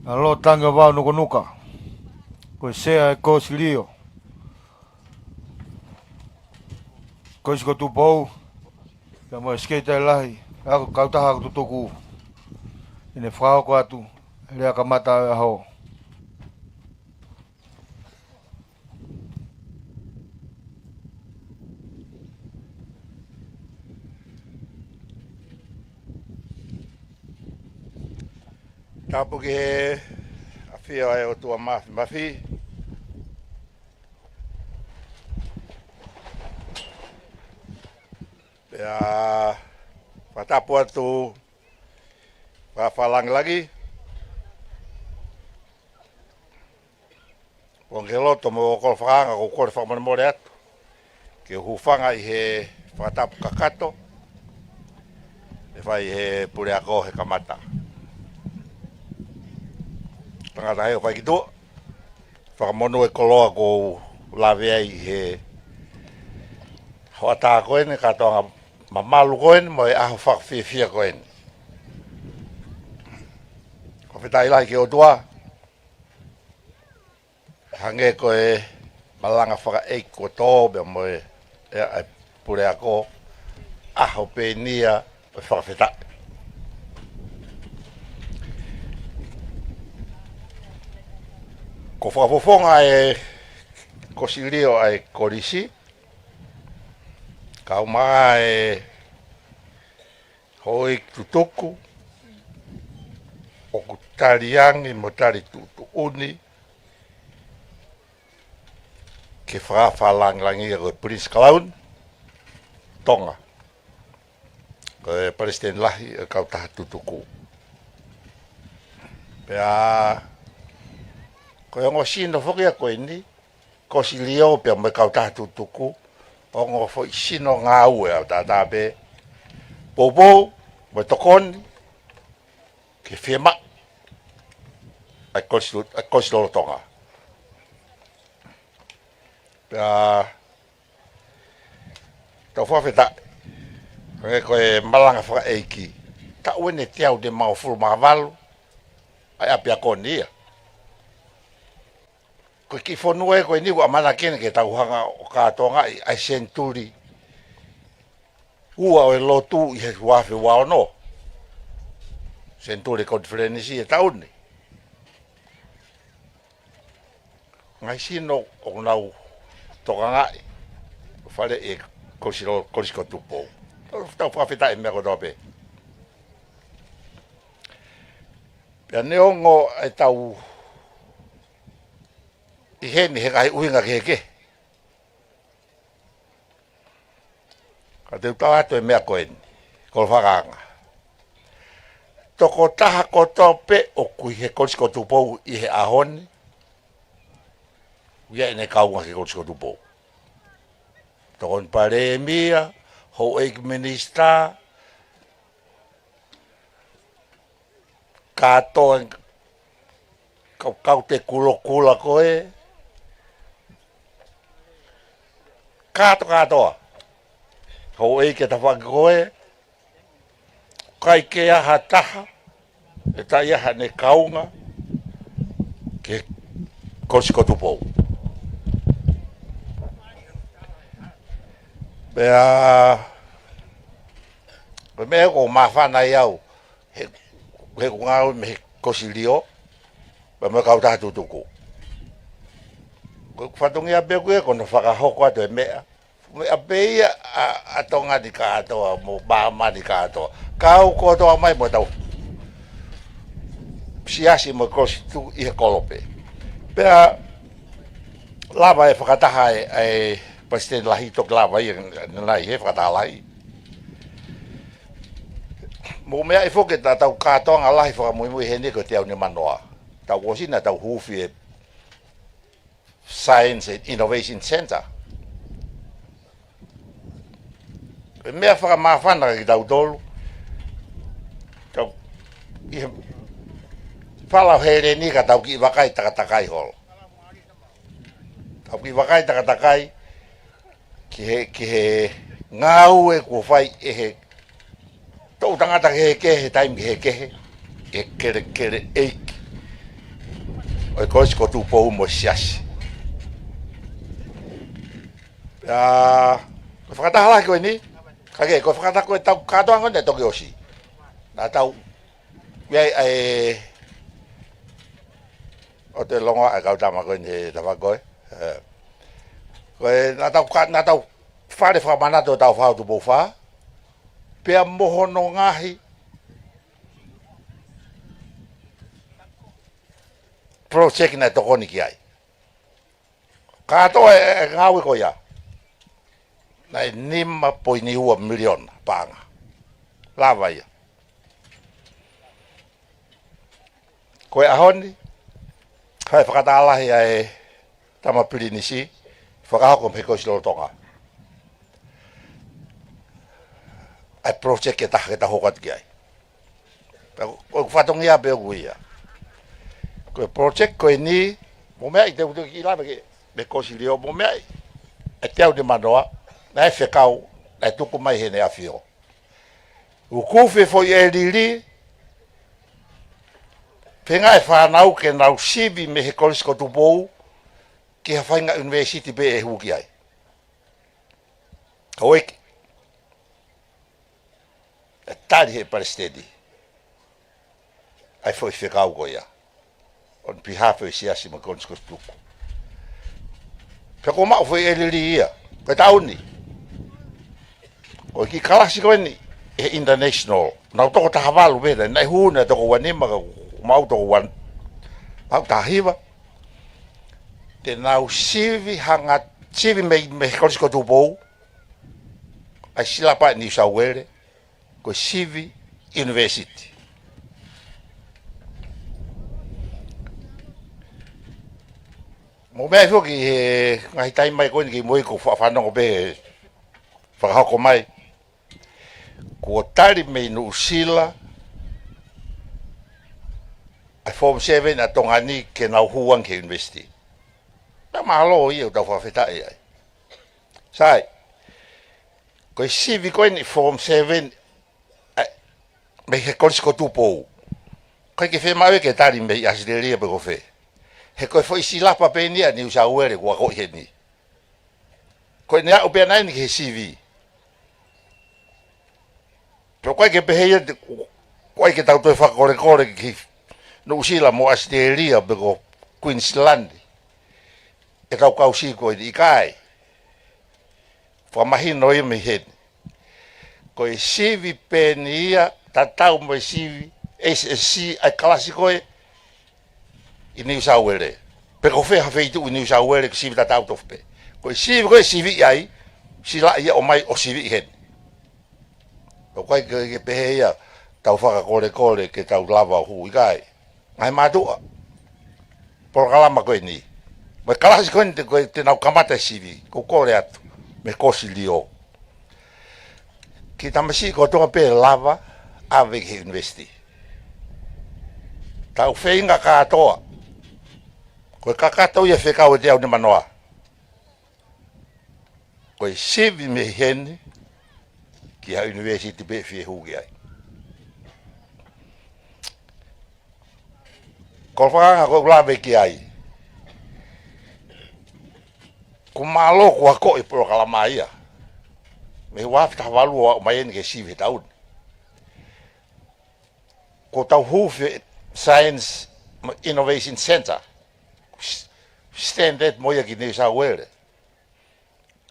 a lo tanga wau nuka nuka, ko e sea e ko silio. Ko isi ko tupou, ka moe skate ai lahi, ako kautaha ko tutuku. Ine whao ko atu, rea ka mata e aho. Tapu ki he a whia ai o tua mawhi. Pea whatapu atu whawhalang lagi. Wangke loto mo kol whakanga ko kore whakamane more atu. Ke hufanga i he whatapu kakato. E whai he pure ako he kamata. Tangata heo whai ki tua. Whakamono e koloa ko lawe ai he hoata koene katoanga mamalu koene mo e aho whakawhiawhia koene. Ko whitai lai ki o tua. Hange ko e malanga whaka eik ko tō bea mo e ai pure ako aho pe nia o whakawhitai. Ko whakafofonga e kosirio ai korisi. Ka umaa e hoi tutuku. O kutariangi mo tari tutu uni. Ke whakawhalangi e koe Prince Clown. Tonga. Ko e Palestine lahi e kautaha tutuku. Pea ko ngo sino foki a koe ni, ko si lio pe mo kautaha tutuku, o ngo fo sino ngā ue au tātāpe, bobo, mo tokoni, ke whiema, ai kosi lolo tonga. Pea, tau whawheta, koe malanga whaka eiki, ta uene te au de mau furu mawalo, ai api a koni ia. Ko ki fonua e koe ni wa mana kene ke tauhanga o kātonga i ai senturi. Ua o e lotu i he wafe wao no. Senturi konferenisi e tauni. Ngai sino o nau toka ngai. Whare e korisiko tupo. Tau whawheta e mea ko tope. Pea neongo e tau I heni he kai uhinga ke ke. Ka te utau atu e mea koeni, kol whakanga. Toko taha ko tope o kui he korisiko tupou I he ahoni. Ia ene kaunga ke korisiko tupou. Toko npare e mia, ho eik minista, kato kau te kula koe, Kato. Ho e ke ta whakakoe. Kai ke aha taha. E ta iaha ne kaunga. Ke korisiko tupou. Bea. Ko mea ko mawhana iau. He kungau me he kosirio. Bea me kautaha tutuku. Ko whatongi a bea koe kono whakahoko atu e mea. Mea beia a tonga ni katoa, mo bāma ni katoa. Kau ko toa mai mo tau siasi mo kosi tu I kolope. Pea lava e whakataha e President Lahitok lava I nai he whakataha lai. Mo mea e whoke ta tau kātoanga lahi whakamui he neko te au ni manoa. Tau kosina tau hufi e Science and Innovation Center. E mea whakamawhana ki tau tolu. Tau whalau here ni ka tau ki wakai takatakai holo. Tau ki wakai takatakai ki he ngau e kua whai e he tau tangata ki he kehe taim ki he kehe e kere eiki. O e koisi ko tūpou mo siasi. Ko whakatahala koe ni, kake ko whakataha koe tau katoa ngone toki osi. Nā tau, iai o te longa e kautama koe ni he tawakoe. Koe nā tau whare whakamanato tau whautu pou wha, pia mohono ngahi, project na tokoni ki ai. Katoa e ngawe ko ia. Nai 5.2 milion panga. Lava ia. Koe ahoni, kai whakatalahi ai tamapiri nisi, whakahoko mheko si lotonga. Ai project e taha hokat ki ai. Koe whatongia pe o ia. Koe project koe ni, mo mea I te utu ki lava ke me kosi leo, mo mea e te au ni manoa, na e whekau, na e tuku mai he ne awhio. Ukuwhi foi e liri, penga e whanau ke nau sivi me he kolisko tupou, ki ha whainga university pe e huki ai. Kau eki. E tari he parestedi. Ai foi whekau ko ia. On behalf of siasi me kolisko tuku. Peko mau foi e liri ia. Koe tauni. O ki kalasi koe ni, e international. Nau toko tahavalu mena, nai huna toko wanima, mau toko wan, mau tahiwa. Te nau sivi hanga, sivi me kolisko tupou, ai silapa New South Wales, ko sivi university. Mo mea fio ki ngai tai mai koe ni ki moi ko whanongo pe whakahoko mai. Kua tari mei no usila ai Form 7 a tongani ke nau huang ke university. Na mahalo I o tau whawhetai ai. Sai, koe sivi koe ni Form 7 me he kolisko tupou. Koe ke whemawe ke tari mei asideria pe ko whe. He koe fo isi lapa pe ni a New South Wales kua koe he ni. Koe ni au pia nai ni ke he CV. Pero koe ke peheia, koe ke tau toi whakore ki no usila mo Australia pe ko Queensland. E kau si koe I kai. Whamahino I me hen. Koe CV pe ni ia, tatau mo CV, SSC, ai kalasi koe, I New South Wales. Pe ko wheha wheitu I New South Wales ki CV tatau tofu. Koe CV ai, sila ia o mai o CV hen. O koe ke peheia, tau whakakore ke tau lava hu I kai. Ngai mātua. Poro kalama koe ni. Mai kalasi koe ni te nau kamata CV, ko kore atu, me kosi lio. Ki tamasi ko tonga pe lava, ave ki university. Tau whenga katoa. Koe kakatau ia whekau e te au ni manoa. Koe CV me hene, ki ha university pe fie huki ai. Ko whakanga ko lawe ki ai. Ko malo ko ako I poro kalama ia. Me wafta walu o mai ni ke sivi taun. Ko tau hufe Science Innovation Center. Standard moia ki New South Wales.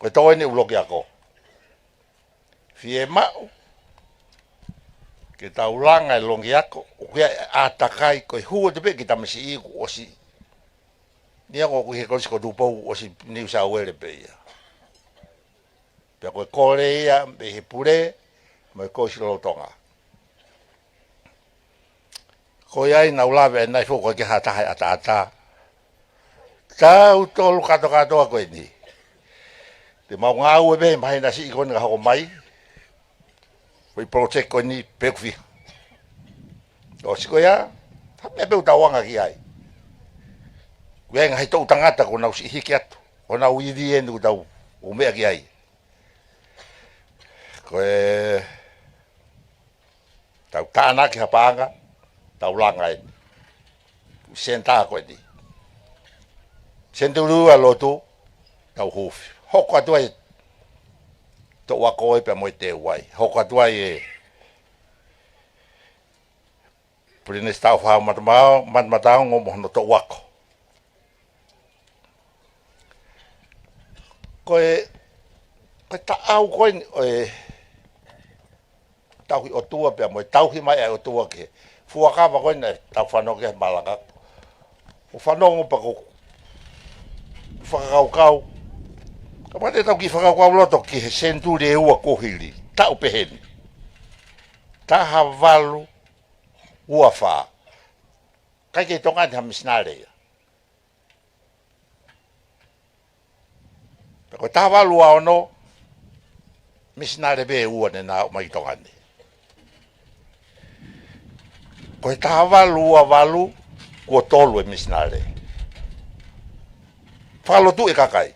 Ko tau ni uloki ako. Fie mau. ke taulanga longi ako o ke atakai ko hu te pe ki tamasi i ko si ni ako ko he ko si ko du po o si New South Wales pe ya pe ko Korea be he pure mo ko si lo tonga ko ia na ula be na fo ko ke hata ata tau tolu kato ko ni te mau ngau be mai na si ko nga ho mai we protect ko ni pekfi o si ko ya ta me be utawanga ki ai we nga hito utangata ko na si hikiat ko na ui di en utau o me ki ai ko tau kana ki hapanga tau langa ai senta ko ni senturu a lotu tau hofi hoko atu ai to wako e pe mo te wai hoko atu ai e prine stau fa matmata ngo mo to wako ko ta au ko e tau o tua pe mo tau hi mai o tua ke fuaka va ko ne tau fa no ke malaka o fa no pa ko whakakau ka pate tau ki whakakau loto ki he sentu re ua kohiri tau peheni taha valu ua wha kai kei tonga ni hamisnare ko taha valu a ono misnare be ua ne na mai tonga ni ko taha valu ua valu kua tolu e misnare falo tu e kakai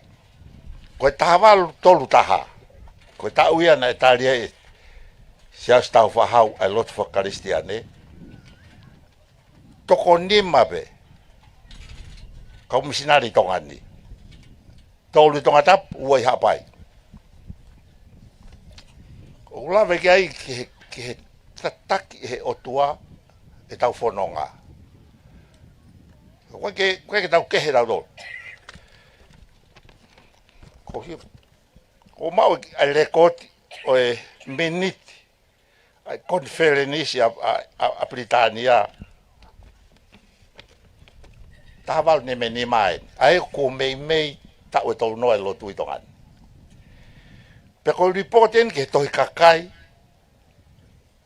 ko tawa tolu taha ko ta uia na italia e sia sta fa hau a lot for cristiane to konima be ka misinari tongani tolu tonga tap ua ha pai o la ve ai ke tataki he otua e tau fononga ko ke tau ke he do o mau a rekoti o e miniti a conferenisi a Britania tawa ne meni mai ai ko mei ta o to no lo tu tongan pe ko reporten ke to kakai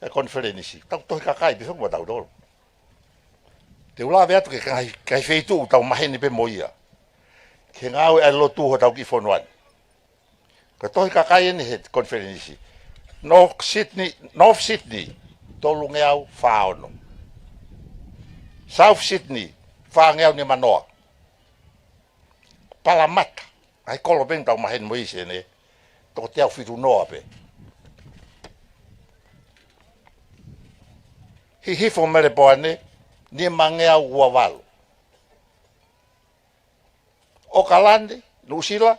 a conferenisi ta to kakai bi so mo ta do te ula veatu ke kai feitu ta maheni pe moia ke ngau e lo tu ho tau ki fonuan ka toi ka kai ni het conference North Sydney tolu ngeau faono South Sydney fa ngeau ni manoa Palamata ai kolo ben tau mahen moise ne to te au fitu noa pe hi fo mere boane ni mangeau ua walu o kalande Lusila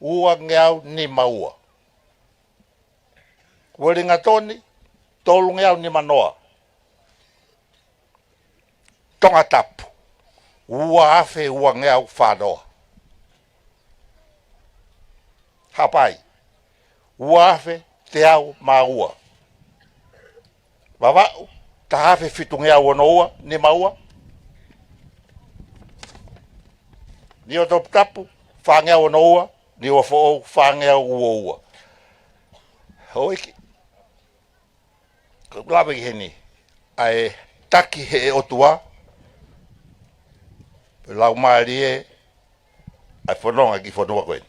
ua ngeau ni maua Weringa toni tolu ngeau ni manoa tonga tapu ua afe ua ngeau whanoa hapai ua afe te au maua wawau ta afe fitu ngeau onoa ni maua ni o top tapu whangea o noua, ni o fo whangea ua. Hoiki. Ko lawe ki heni. Ai taki he otua. Lau maari e. Ai whanonga ki whanua koe.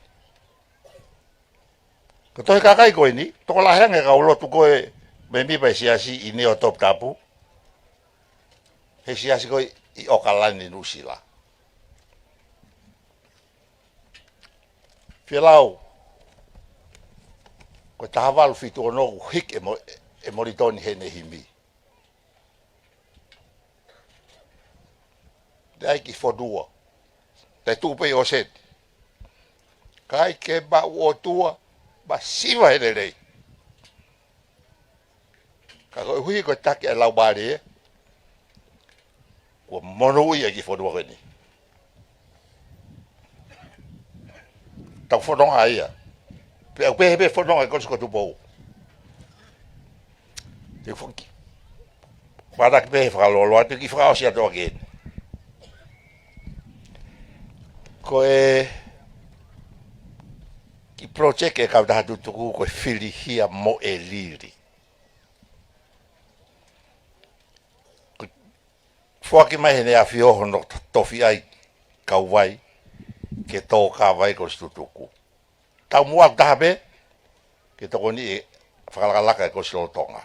Ko tohi kakai koe ni. Toko la henga ka ulotu koe. Me mipa siasi i neo top tapu. He siasi koe i okalani nusila. Filau, ko tahawalu fitu o nogu hik e moritoni hene himi. Dai ki fodua, te tupe o set. Kai ke ba o tua, ba siwa hene rei. Ka koe hui ko taki e lau bari e, ko mono ui e ki fodua kweni. Tau whanonga ia. Pe au pehe fhanonga e konsuko tu pou. Te whanki. Pada ke pe whakaloloa te ki whakao sia toa ke. Ko ki project e kau taha tutuku ko whiri hia mo e liri. Whaki mai hene a whioho no tofi ai kau wai ke tō ka wai ko tutuku. Tau mua taha pe ke toko ni e whakalakalaka e ko silotonga.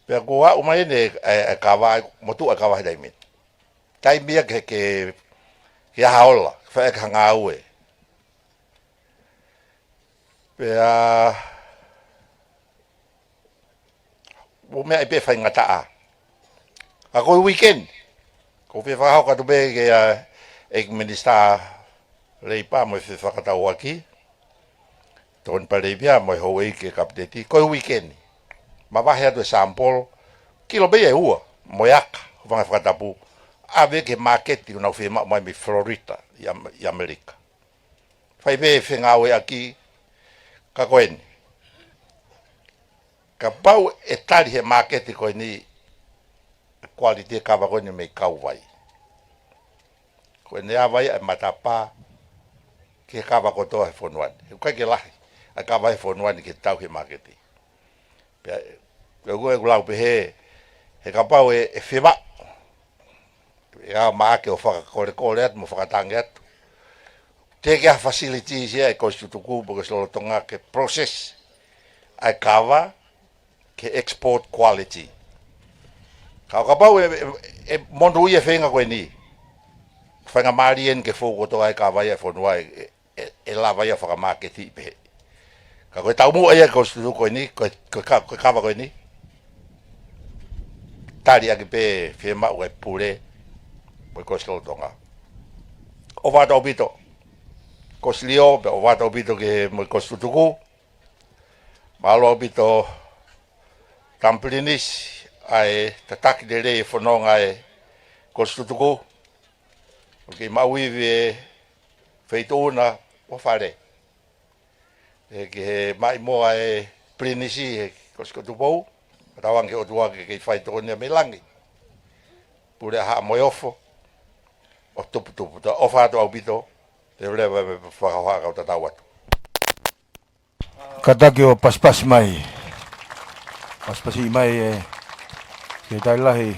Pea kua umai ne e ka wai motu e ka wai daimin. Tai mia ke haola, whae ka ngā ue. Pea o mea i pe whai ngataa. A koe weekend, ko pe whakao ka tupe ke ek minister reipa mo e whakatau aki. Ton pareipia mo e hoi ke kapteti. Koe weekend, ma wahe atu e sample, kilo bei e ua, mo e aka, whanga whakatapu. Ave ke marketi unau whima mai mi Florida, i Amerika. Whai pe whengau e aki, ka koeni. Ka pau e tari he marketi koe ni, quality kawa koe ni mei kau wai. Koe ne a wai e matapa ke kawa kotoa he whonuani. He kai ke lahi, a kawa he whonuani ke tau he marketi. Pea, koe kulau pe he kapau e whima. E a maake o whakakore atu, mo whakatange atu. Teke a facilities ia e koe tutuku, porque slolotonga ke process. Ai kawa ke export quality. Kau kapau e mondu ia whenga koe ni. Whenga marien ke whokoto ai ka vai e whonua e la vai a whakamaketi pe. Ka koe tau mua ia koe studu koe ni, koe kawa koe ni. Tari ake pe whima ue pure, koe koe slotonga. O wata o pito. Ko slio, pe o wata o pito ke mo koe studuku. Malo o pito tamplinis. Ai tataki de rei whanonga e kostutuku. Ok, mauiwi e whaitona o whare. E ke mai moa e prinisi e koskotupou. Rawange o tuake ke whaitona me langi. Pure haa moe ofo. O tupu. O whātua au pito. Te rewa me whakawhaka o tatau atu. Kataki o paspas mai. Paspasi mai e ke tai lahi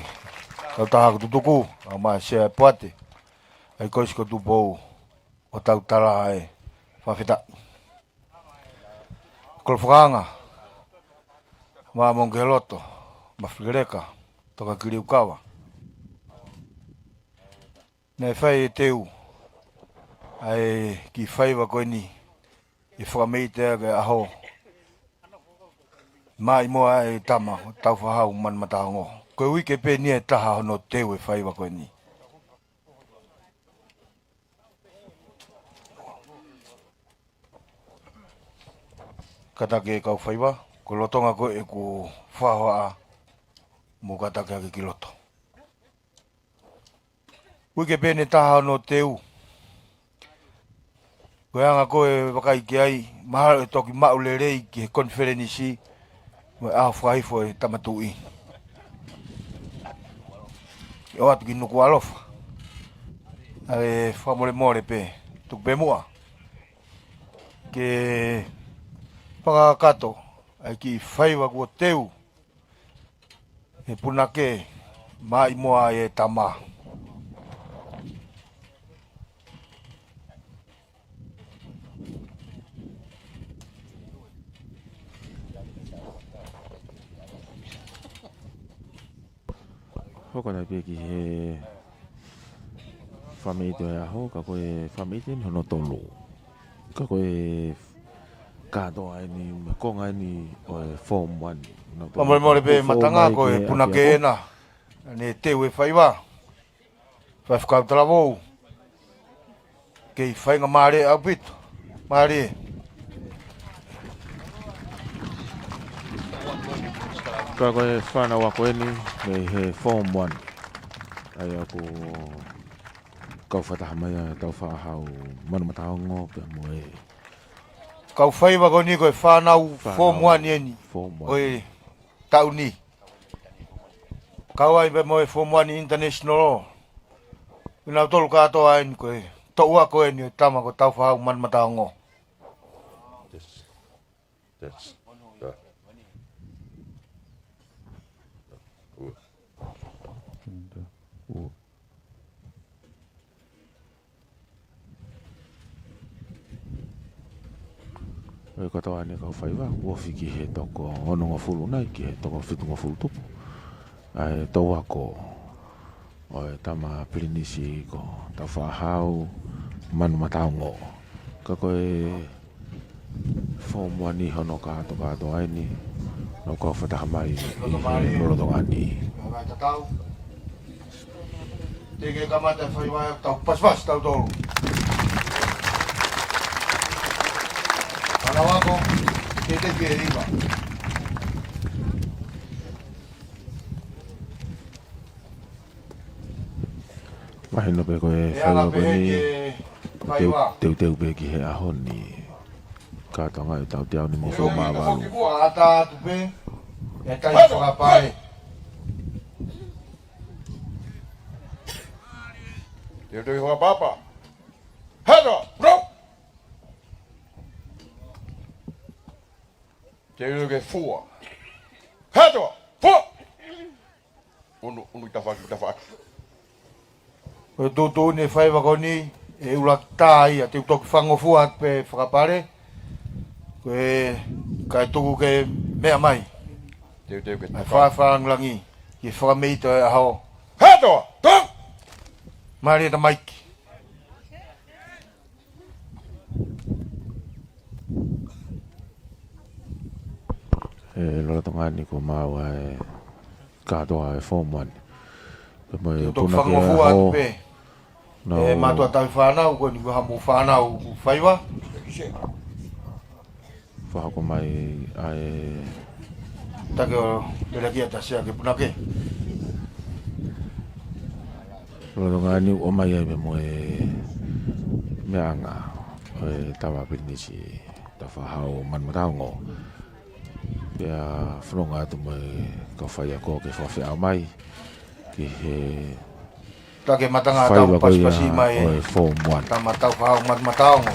tau taha ko tutuku a mai sea puate ai kois ko tupou o tau tara e whawhita kolo whakanga maa mong ke loto ma whireka toka kiri ukawa nei whai e teu ai ki whaiwa koe ni i whakameite ke aho mai moa e tama tau whahau man mataongo. Koe wike pe ni e taha hono teu e whaiwa koe ni. Katake e kau whaiwa, ko lotonga koe e ku whahoa mo katake ake ki loto. Wike pe ni taha hono teu. Koe anga koe wakai ki ai, mahalo e toki maule rei ki he konferenisi, mo a whaifo e tamatui. O atu ki nuku alofa. Ale whamore pe, tuk pe mua. Ke whakakato, ai ki whaiwa kua teu. E punake, mai moa e tama. Hoko na pe ki he whameite o aho, ka koe whameite ni hono tolu. Ka koe kato ai ni, konga ai ni o e Form 1. Whamore pe matanga koe punake ena. Ne teu e whaiwa. Whai whakautara wou. Kei whainga maare au pito. Maare. Ka koe whana wako eni, he Form 1. Ai ako kau whataha mai a tau whahau manumataongo pe mo e. Kau whaiwa ko ni koe whanau Form 1 eni. Form 1. Oe tau ni. Kawai be mo e Form 1 International. Ina tolu katoa ai koe. Toua koe ni tama ko tau whahau man mataongo. That's e katoa ni ka whai wa ua whiki he toko ono ngā fulu nai ki he toko whitu ngā fulu tupu. Ai tau ako o e tama pirinisi ko tau whahau manu mataongo. Ka koe Form 1 ni hono kato ai ni no ka whataha mai i Morodongani. Ngai tatau. Tege kamata whai wai tau pas tau tolu. Wako, te ke riba. Mahino pe koe whaiwa koe ni teu pe ki he aho ni kātonga i tau te au ni mo whau māwaru. Ata tupe, e tai whakapae. Teu whakapapa. Hero, bro! Teu ke fua. Hero, fua! Unu tawhaki. O tūtū ne whaiwa koni, e ula tā ia, te utoki whangofua pe whakapare. Koe kai tuku ke mea mai. Teu ke Ai whawharangilangi, i whakameito e aho. Hero, tau! Maria ta maiki. E lola tonga ni ko māua e kātoa e Form 1. Pe mai Te utoki puna ki e whangofua aho. pe. E matua tau whanau, koe ni hamu whanau whaiwa. Whahako mai ai Take o perakia ta sia ke punake. lola tonga ni o mai ai me mo e meanga o e tawa pirinisi ta whahau manmataongo. Pea whanonga atu mai ka whai ako ke whawhia mai ki he Take matanga whai tau wako ia paspasi mai o e Form 1. tama tau whahau matmataongo.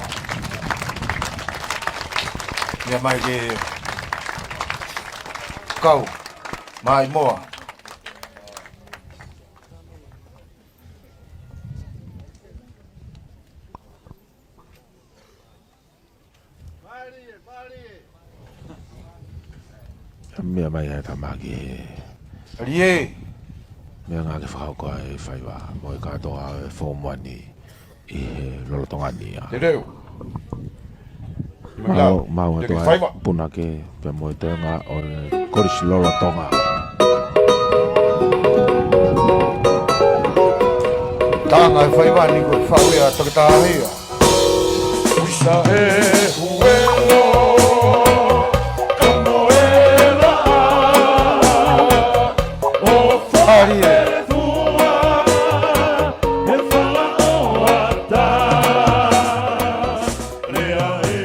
Ia mai ke kau, mai moa. Mea mai e tamaki Rie, mea ngā ke whahau koa e whaiwa mo e kātoa e Form 1 ni i he lolotongani a. Teu. Mau Teu ke atua whaiwa. puna ke pe mo e tenga o e korisi lolotonga. tanga e whaiwa ni koe whauia takatahia. Uisa e huelo, kamoera o Rie, e whala o ata. Lea e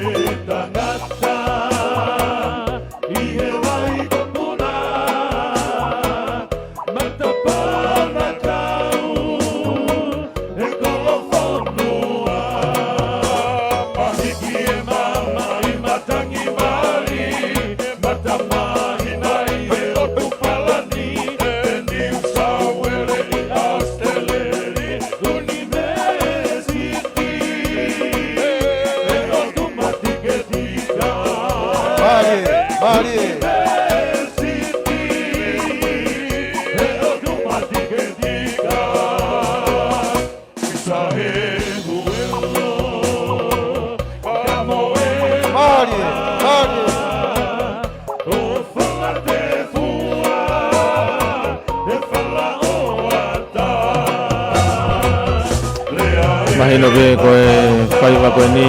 tangata, i he wai kopuna, matapana kau, e kolofonua. Pahiki e mama i matangi mari, matamahi nai e otu palani, e New South Wales i Australia, University, e otu matiketika. Marie, University, e otu matiketika. Isa he huelo, kamoe Marie. o whala te fua, e whala o ata. Lea e Mahino pe koe whaiwa koe ni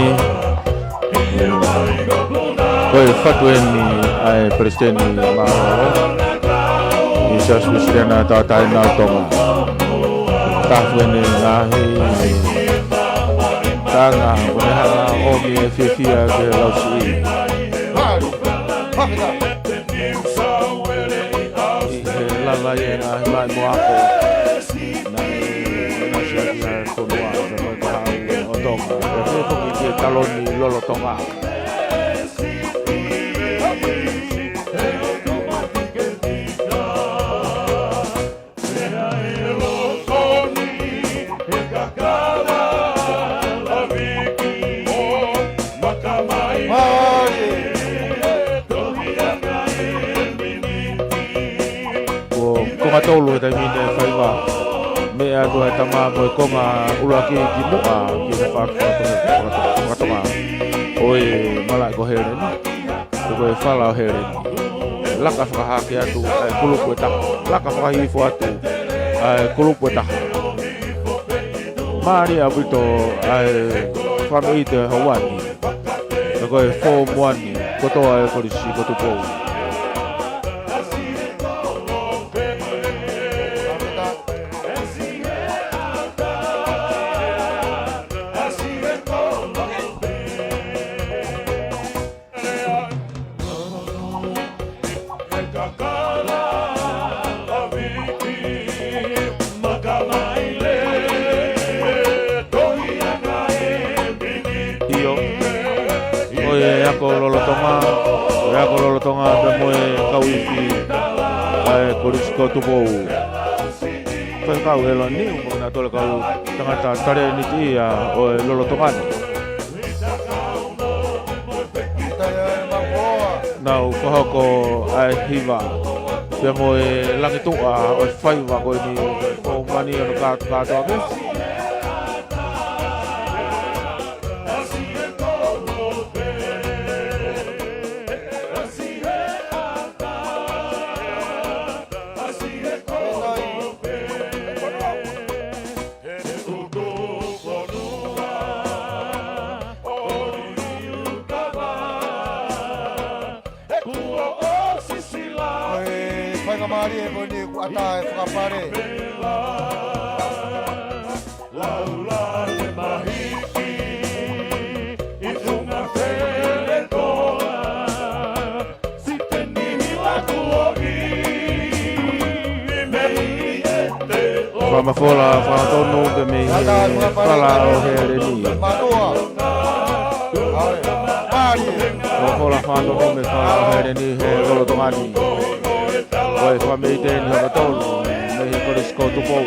koe whatu e ni ai Presidenti Mao i South Australia tau tai nā tonga. Tāwhu e ni ngahi tanga kone hanga omi e whiawhia ke lausi i he langa ia ngā mai mo ako. Na sia kia tonua, na koe kahau o tonga. E me poki kia taloni lolo tonga. Konga tolu e taimine whaiwa mea tua e tama mo e konga uraki ki mua ki ne whakatonga oe malai ko here ni e koe whala o here ni laka whakahake atu ai kulupu e taha laka whakahifo atu ai kulupu e taha maari a wito ai whamei te hawani e koe fō muani kotoa e korisi kotupou. Ako lolo tonga pe moe kauiki ai korisko tupou pe kau elo ni mo na tole kau tangata tare ni tia o lolo tonga nau kohoko ai hiva pe moe langi tua o faiva ko ni o mani o ka to ke Whamafola, whamatonu te me whala o here ni. Whafola whamatonu me whala o here ni he lolo tongani. Koe whamei tēni whamatonu me he korisko tupou.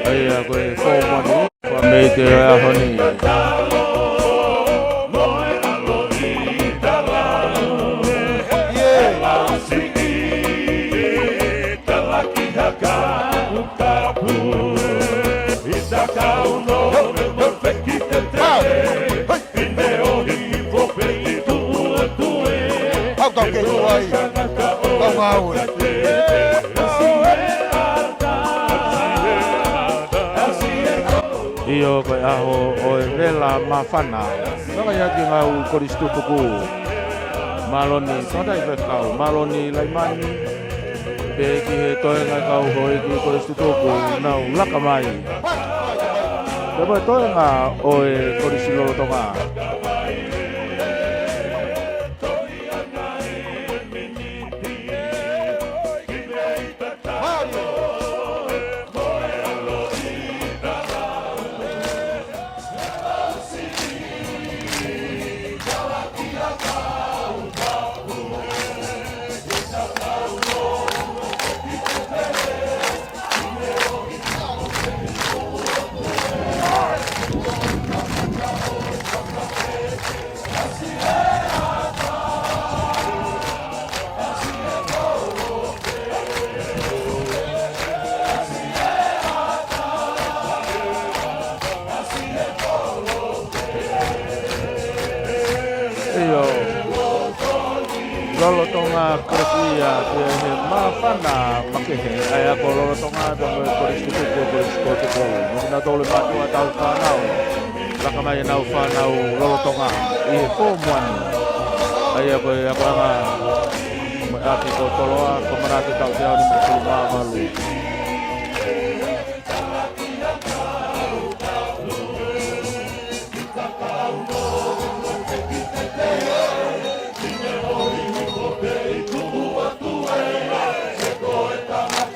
Aia koe whomani whamei te rea honi. Io koe aho o e rela mawhana. Naka iaki ngau koristu tuku. Maloni, tata i whekau. Maloni laimani. Pe ki he toe ngai kau hoi ki koristu tuku. Nau laka mai. Pe moe toe ngā o e koristu lolo tonga. Lolo tonga kresia te he mawhana makehe ai ako lolo tonga te moe korisko tuku. Nukina tole matua tau whanau. Laka mai nau whanau lolo tonga. I he fōmuani. Ai ako e ako anga moe ati ko toloa ko marate tau te au ni mo kuru maamalu. Come on.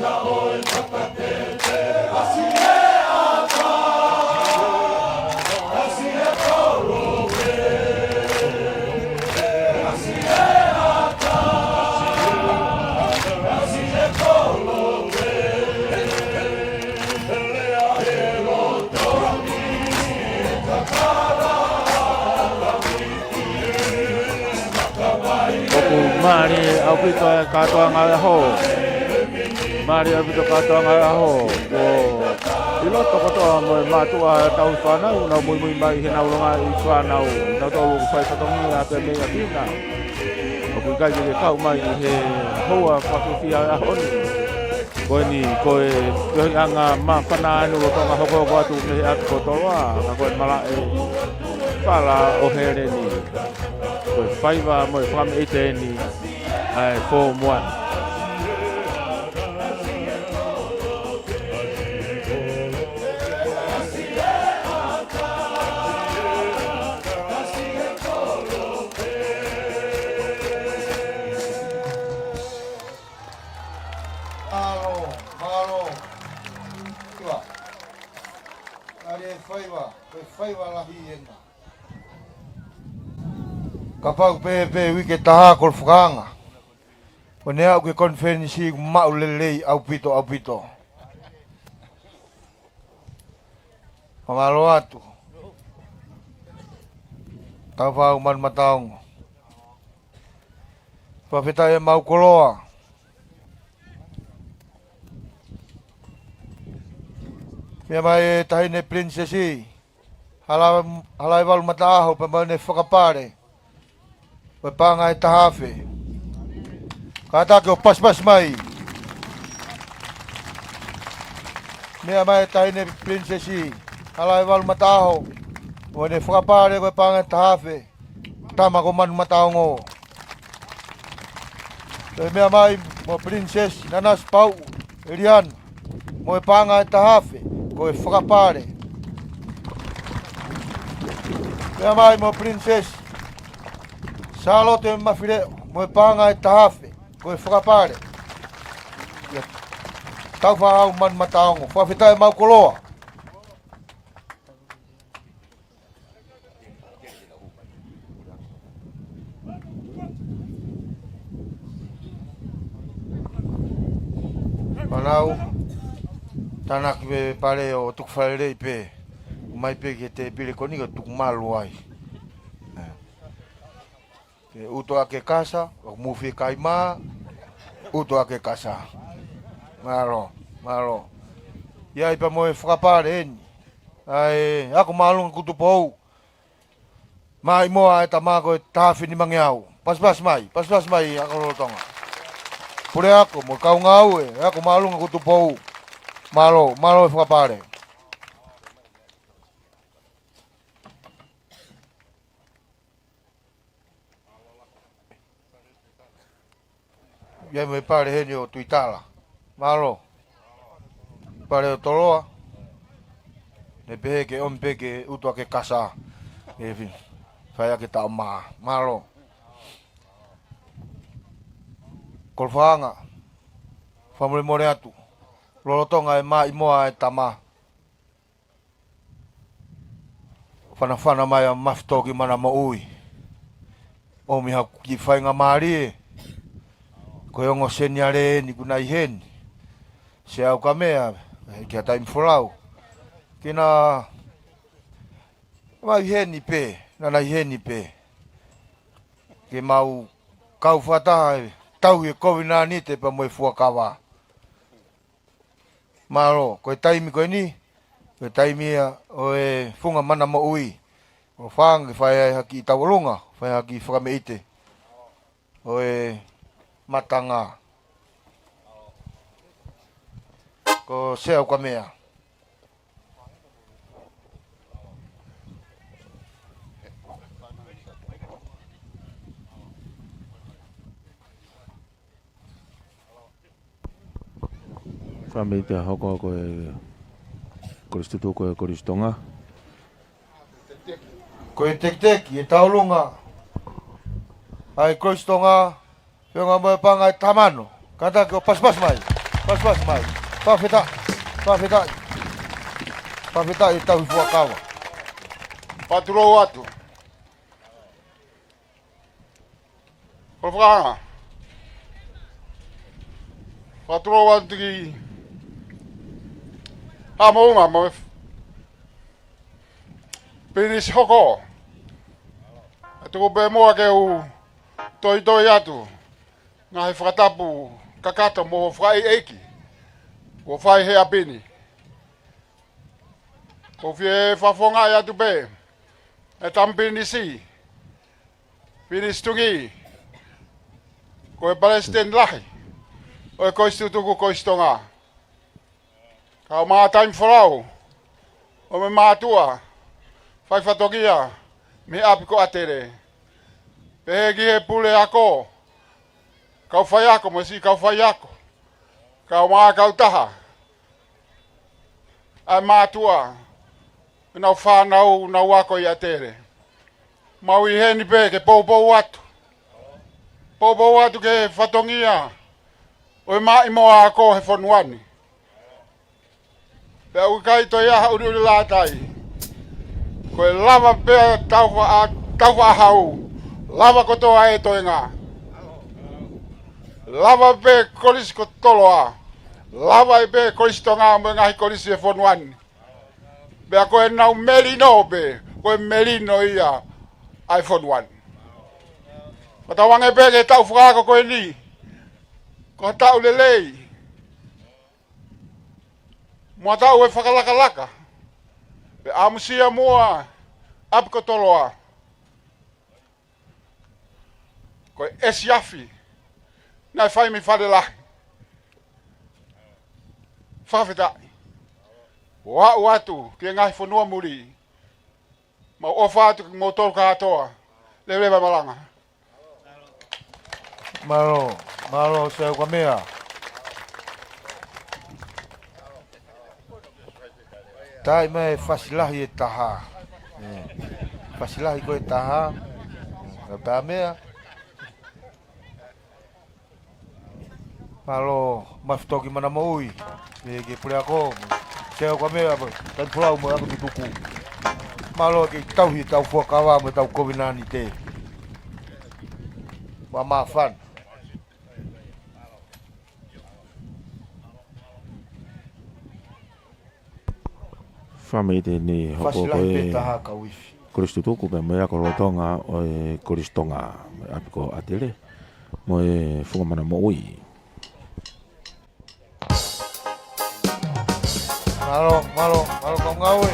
Mari au pito katoa ngā ho. Mari au pito katoa ngā ho. I loto kotoa mo matua tau whanau, nau mui mai he nau longa I whanau, nau tolu whai katongi a te mea pina. O kui kai ke kau mai he hoa whakawhia a honi. Koe ni, koe anga mawhana anu o tonga hoko atu me he atu kotoa, ka koe mala e whala o here ni. Koe whaiva mo e whame ite ni, ai Form 1. Kapau pe wike taha kol whakanga. O nea uke konferensi mau lelei au pito. Pangalo atu. Tau whau man mataongo. Whawheta e mau koloa. Mea mai e tahine princesi. Halai walu mataaho pa maune whakapare. Koe panga e tahawhi. Kata ke o pas mai. Mea mai tahine princesi. Halai walu mataho. Maune whakapare koe panga e tahawhi. Tama ko manu mataongo. Mea mai mo princesi nanas pau. Elian. Moe panga e tahawhi. Koe whakapare. Mea mai mo princesi. Salo te mawhireo, moe panga e tahawhi, koe whakapare. Tau whahau man mataongo, whawheta e mau koloa. Manau, tanaki me pare o tuku whaerei pe, mai pe ki te pile koniga tuku malu ai. Ke uto ake kasa, o mufi kaima, uto ake kasa. Maro. Ia ipa moe whakapare eni. Ai, ako maalunga kutu pou. Mai moa e tamako e tahawhi ni mangiau. Pas mai, ako rotonga. Pure ako, mo kau ngau e, ako maalunga kutu pou. Maro e whakapare. Ia me pare heni o tuitala. Malo. Pare o toroa. Ne pehe ke ompe ke utua ke kasa. E fin. Whai ake tau maa. Malo. Kolwhaanga. Whamure more atu. Lolotonga e maa imoa e tama. Whana mai a mafitoki mana mo ui. O miha ki whainga maari e. Koe ongo seniare ni kuna iheni. Se au ka mea, ki a taimi whorau. Kina iheni pe, nana iheni pe. Ke mau kau whataha e, tau e kovi nā ni te pa moe fuakawa. Maro, koe taimi koe ni, koe taimi o e funga mana mo ui. O whaangi whai haki i tawalunga, whai haki i whakameite. O e matanga. Ko sea ka mea. Whamete a hoko koe koristutu koe koristonga. Koe tek-teki e taulunga. Ai koristonga. Whiunga moe panga e tamano. Kata ke o pas mai. Whawheta i tau fuakawa. Paturou atu. Kolwhanga. Paturou atu ki Hamounga mo Pinis hoko. Tuku pe mua ke u toi atu. Ngai whakatapu kakata mo whai eiki. Ko whai hea pini. Ko whie whafonga i atu pe. E tampini si. Pini stungi. Ko e Palestine lahi. O e koistutuku koistonga. Ka o maa time wharau. O me mātua. Whai whatokia. Me api ko atere. Pehe ki he pule ako. Kau whai ako, mo si kau whai ako. Kau maa kau taha. Ai mātua. Nau whanau, nau ako i atere. Mau i heni pe ke poupou atu. Poupou atu ke whatongia. O i maa imoa ako he whanuani. Pea ukai toi aha uri uri lātai. Ko e lava pea tau hau. Lava kotoa e toi ngā. Lava pe kolisi ko toloa. Lava pe kolisi to ngā mo ngahi kolisi e whanuani. Pea ko e nau merino pe. Ko e merino ia ai whanuani. Ko ta wange pe ke tau whakako ko e ni. Ko tau lelei. Mua tau e whakalaka. Pe amusia mua api ko toloa. Ko e esiafi. Nai whai mi whare lahi. Whawhetai. Wau atu ki ngahi whanua muri. Ma ofa atu ki mō tolu katoa. Lewa malanga. Malo se kwa mea. Tai mai fasilahi e taha. Fasilahi ko e taha. Ta mea. Malo maftoki mana moi. Ke pule ako. Se kwa mea tan pulau mo ako tutuku. Malo ke tau fuakawa mo tau kovinani te. Mama fan. Whamete ni hoko koe koristutuku pe mea ko rotonga o e koristonga apiko atele mo e whukamana mo ui. Malo kau ngawe.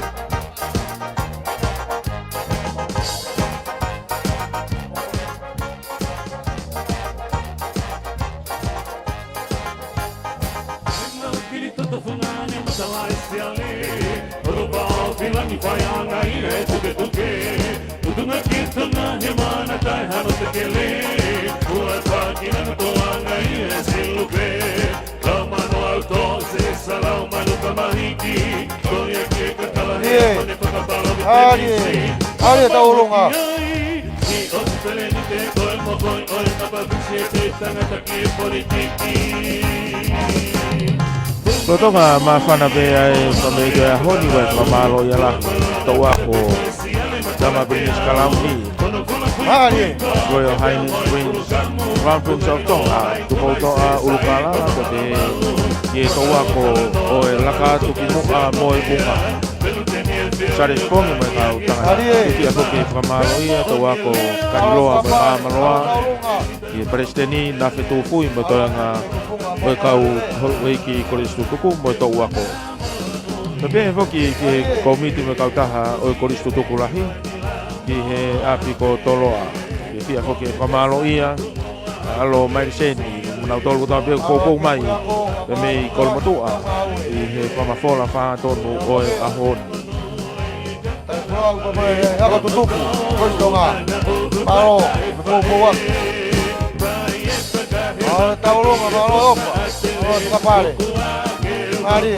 Filangi whaianga i e tuke Utunga ki tunga he mana tai hano te kele Ua whakina na toanga i e silupe Kau mano au tō se salau manu ka mahiki Koria ke kakala he mane whakapalo me te nisi Ari tau longa Ni o te pele ni te koe mokoi o e kapakusi e te tangata ki e politiki Rotonga ma whana pe ai whameido e honi wai whamalo i ala tau ako Dama British Kalauni Royal Highness Prince Crown Prince of Tonga Tupo toa Ulukalala ko te Ie tau ako o e laka tuki muka mo e bunga Sare spongi mai kau tanga Tuki ako ke whamalo i a tau ako Kariloa me maamaloa Ie Presteni na whetu fui mo toanga o kau weiki koristutuku mo tau ako. Tapi hoki ki komiti me kau taha o koristutuku lahi ki he api ko toloa. Ki pia hoki pamalo ia alo mai seni menau tolu ta pe ko mai pe me kolmotua i he pamafola fa tonu o ahon. Ako tutuku, koristonga. Malo, mo tau longa malo opa. Tuka pale. Mari.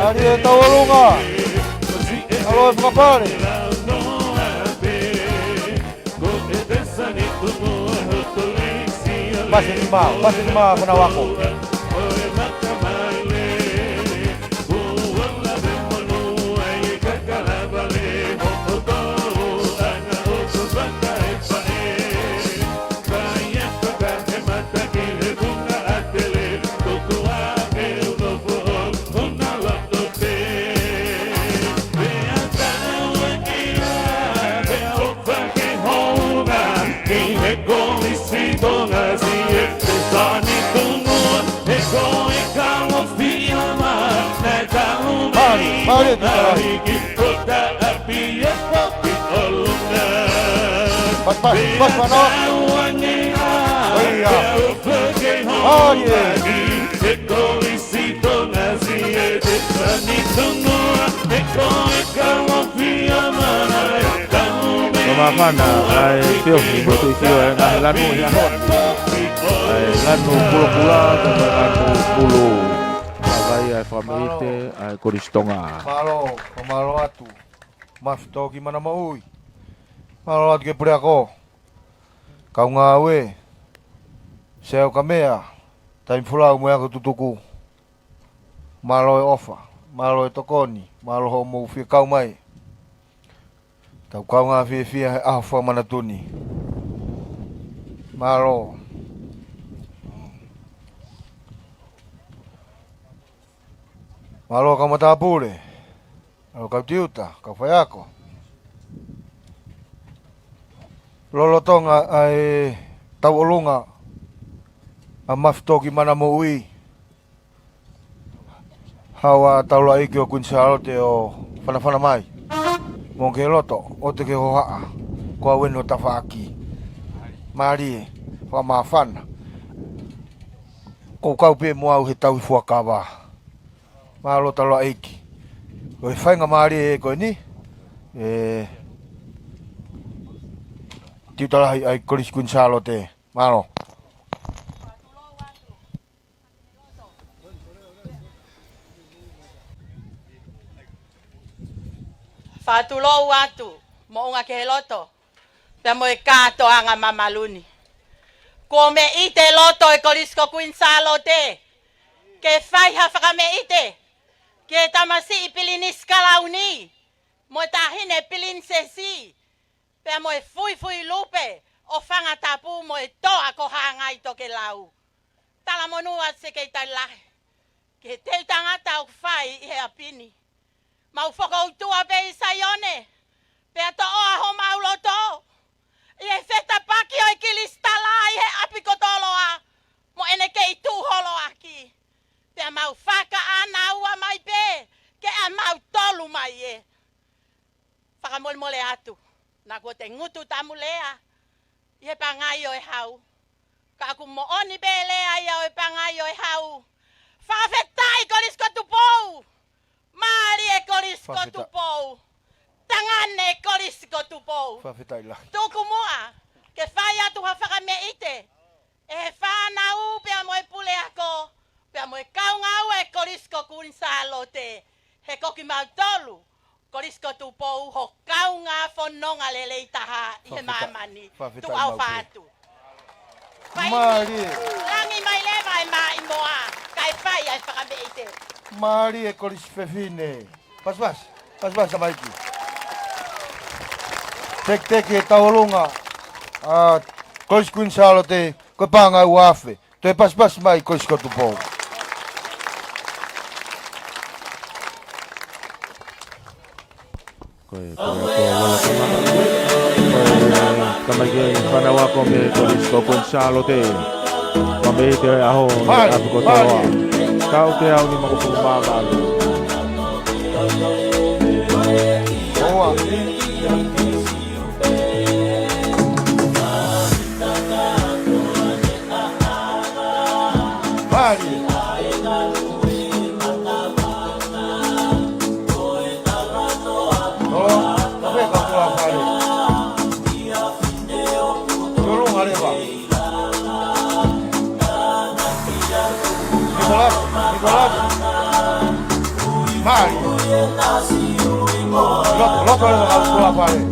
Ari tau longa. Alo, buka pare. Basi lima kuna wako. Mari Pas mano. Oh iya. Oh iya. Mamafana ai pio ibu tu sio ngai lanu ya hot. Ai lanu pula-pula dan lanu pulu. Bagai ai famite ai koristonga. Malo atu. Mas to gimana mau? Malo atu ke pure ako. Kau ngawe. Seo kamea. Time fulau mo ako tutuku. Malo e ofa. Malo e tokoni. Malo ho mo fi kau mai. Tau kau ngā whiawhia aho whamanatuni. Maro. Maro kau matapure. Maro kau tiuta, kau whaiako. Lolotonga ai tau olunga. A maftoki mana mo ui. Hawa tau la iki o kunsarote o whanawhana mai. Mong ke loto, o te ke hohaa, kua weno tawhaaki. Marie, wha mawhana. Kou kau pe mo au he tau i fuakawa. Maa lota loa eiki. Ko he whainga Marie e koe ni. Tiutalahi ai koriskun salo te. Malo. Whātulou atu, mo unga ke he loto, pia mo e kāto anga mamaluni. Ko me ite loto e korisko kuinsalo te, ke whaiha whakame ite, ke tamasi i pilinis kalauni, mo tahine pilin sesi, pia mo e fui lupe, o whanga tapu mo e toa ko hanga i toke lau. Tala monua se kei tai lahe, ke te tangata o whai i he apini. Mau whakautua pe i saione. Pea to oa ho mauloto. I he wheta paki o i kilistala i he apikotoloa. Mo ene ke i tūholo aki. Pea mau whaka ana ua mai pe. Ke a mau tolu mai e. Whakamole atu. Nā kua te ngutu tamu lea. I he pangai o e hau. Ka aku mo oni pe lea i o e pangai o e hau. Whakawhetai korisko tupou. Maari e korisko tupou. Tangane e korisko tupou. Whawhetai lahi. Tuku mua, ke whai atu ha whakame ite. E he whanau pia mo e pule ako. Pia mo e kaungau e korisko kunsalo te. He koki mau tolu. Korisko tupou ho kaunga whanonga lele i taha i he maamani. Tu au whātu. Maari. Langi mai lewa e maa i moa. Kai whai ai whakame ite. Maari e koris fefine. Pas samaiki. Tek e taolunga. Koris kunsalo te, koe pāngai uafe. Te pas mai koris kotupou. Koe wala kamai ke whanawa ko me koris kunsalo te. Kamei te aho atu kotoa. Kau te au ni maku pumamalu. Boa. Mari. Nicolás. Mari. Loto la pared.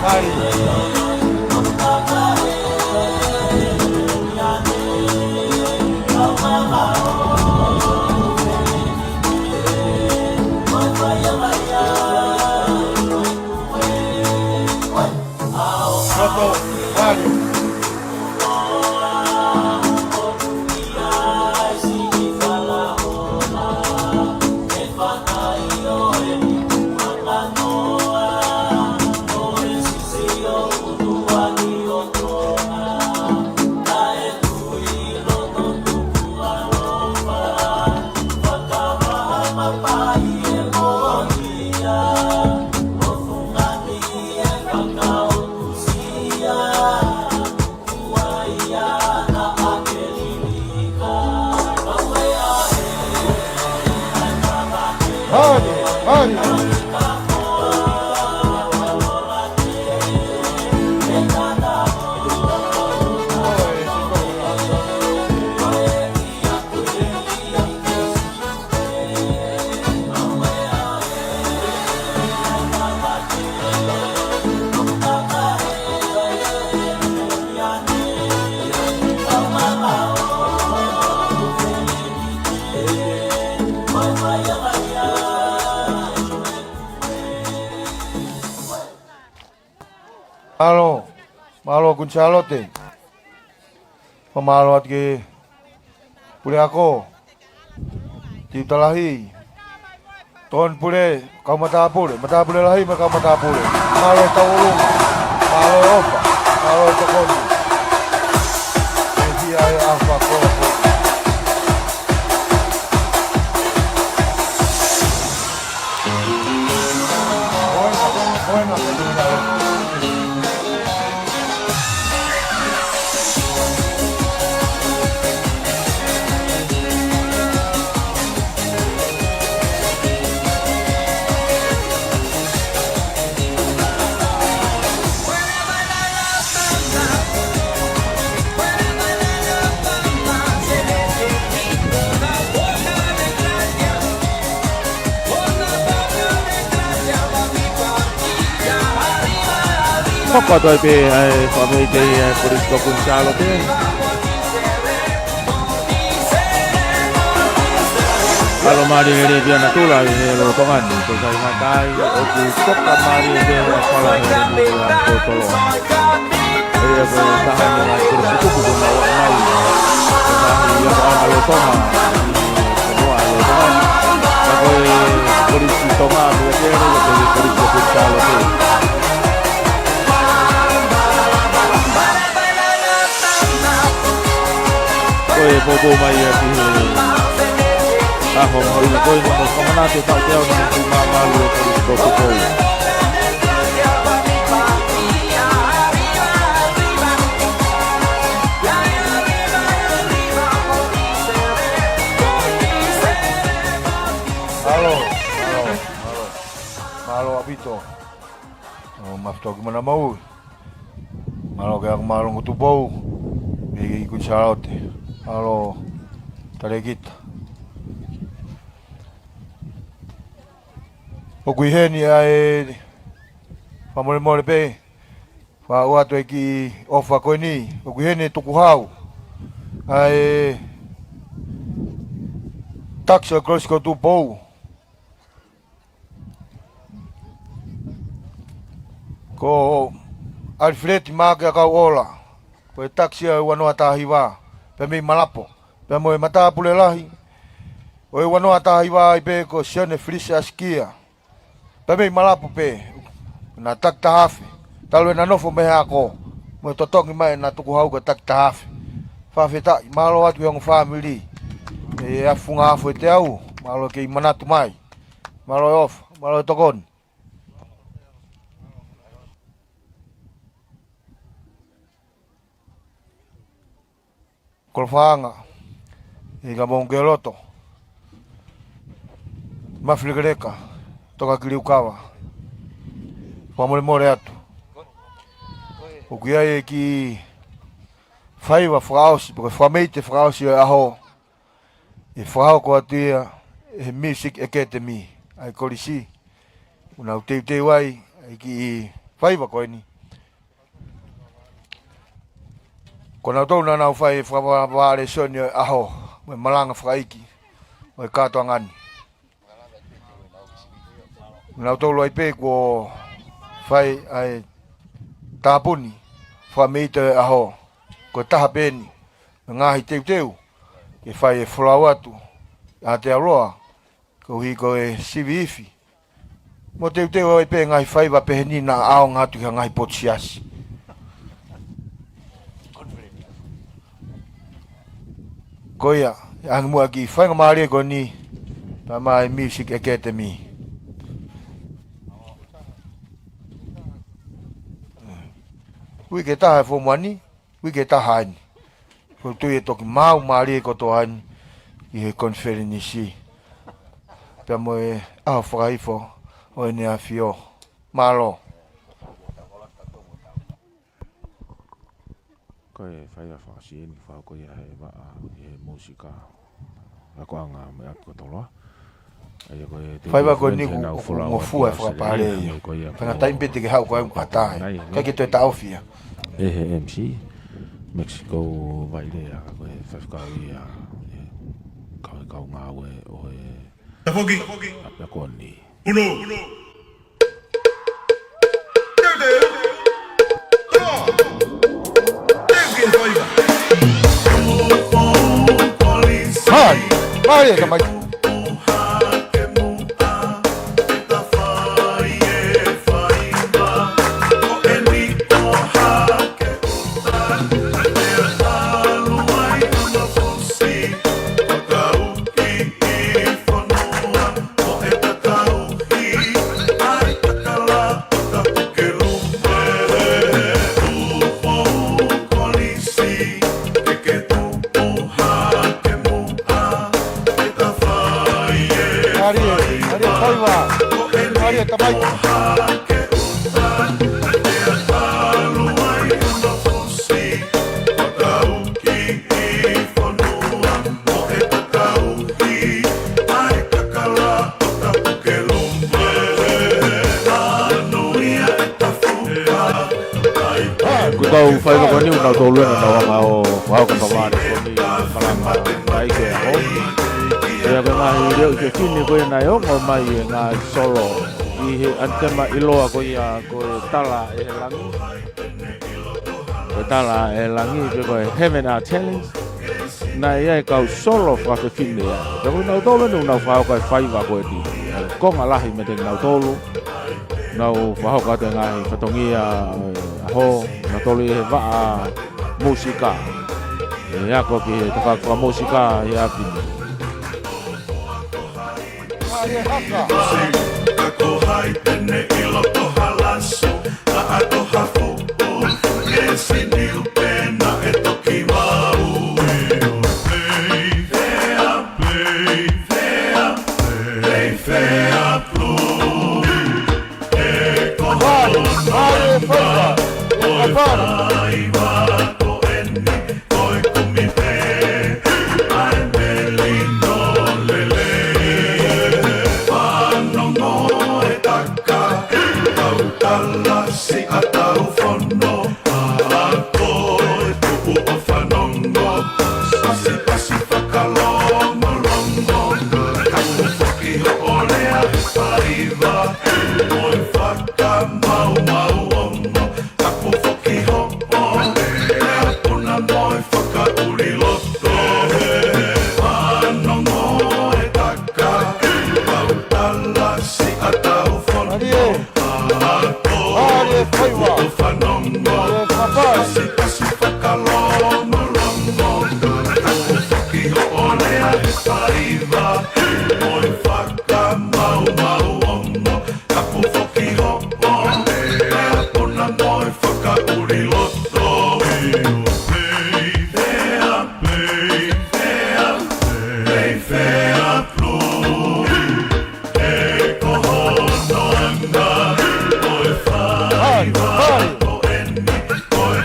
Mari. Roto, Mari. Malo Gonzalo te. Pamalo at ke pule ako. Ti talahi. Ton pule kau mata pule lahi kau mata pule. Malo tawulung. Malo opa. Malo tokon. Esi ay apa ko. Bueno. Papa toi pe famei te Corisco Gonzalo te. Kalau mari ni dia nak tula ni lo tongan ni to sai matai o ku toka mari de pala ni ko tolo. Ia ko tahan ni ai Corisco ku na wa mai. Ia ko ana lo tonga. Semua lo tongan. Ako Corisco tonga ni ke ni Corisco Gonzalo te. Oi, bobo mai aqui. Ah, vamos lá, coi, vamos comandar o tal teu no malu por isso Malo apito. Oh, mafto gimana mau? Malo kaya malo ngutubau. Ikut syarat. Halo, tadi kita. Okuiheni ai pamole pe. Fa watu eki ofa koini. Okuiheni tukuhau. Ai taxa Corisco tu pou. Ko Alfred maga ka ola. Ko taxi wano atahiwa. Pemi malapo, pemo mata pule lahi. Oi wano atahiwa ipe ko sione frisa skia. Pemi malapo pe. Na tak tahafi. Talo na nofo me ako. Mo totongi mai na tuku hau ka tak tahafi. Fa feta malo atu yang family. E afunga afo te au, malo ke manatu mai. Malo off, malo tokon. Kolfanga iga mongeloto mafiligreka toka kiliukawa pamole more atu okuia ki faiva fraus porque famete fraus aho e frau ko atia e music academy ai kolisi una utei wai ki faiva ko ni Kona tau na nau whai whakawale soni aho, me malanga whakaiki, o katoa ngani. Nau tau loi pe ko whai ai tāpuni, whameita aho, ko taha peni, ngahi teu, ke whai e whulau atu, a te aroa, ko hi ko e sivi ifi. Mo teu ai pe ngahi whai wa peheni na ao ngatu ka ngahi potsiasi. Ko ia, ang mua ki whainga maare ko ni, ta mai Music Academy. Ui ke taha e whomani, ui ke taha ani. Ko tui e toki mau maare ko to ani, i he konferenisi. Pea mo e aho whakaifo, o e nea fio. Malo. Ko e whaia whakasieni whako ia he waa i he musika. Ako anga me ako toloa. Whaiwa ko ni ngofua e whakapare ia. Whanga taimpete ke hau ko au katae. Kai ke toi taofia. E he MC. Mexico vailea ko e whakau ia. Kau ngā ue o e... Tafoki. Ako ni. Uno. Hai, mai ka mai. Kau whaiwa ko ni unau tolu na wanga o whao ka paware ko ni malanga mai ke ho. Ia ka ngahi reo ke kini koe nai o ngoi mai e ngā solo i he antema iloa ko ia ko e tala e he langi. Ko tala e langi ke koe Heaven Are Challenge. Na ia e kau solo whake kini ia. Ka koe unau tolu ni unau whao ka whaiwa ko e ti. Konga lahi me te unau tolu. Nau whao ka te ngahi whatongia ho na tolu e waa musika. E ako ki he takakua musika e apini. Kako hai tene ilo toha laso, a atoha fupo, e sinil pena e toki mau. Fea blue, e kohona aiwa ko eni, koi kumi pe, ai melino lele. Talasi atau fono Akoi tupu o whanongo Pasi whakalongo longo Kaku whaki ho olea he whaiva Moi whaka mau ongo Kaku whaki ho olea Puna moi whaka uri loto Whanongo e taka Kau talasi atau fono Pasi whakalongo longo Kaku whaki ho olea he whaiva Moi whaka mau ongo Kaku whaki ho olea Puna moi whaka uri loto Fea blue E kohono anga Moi whaiva ko eni Koe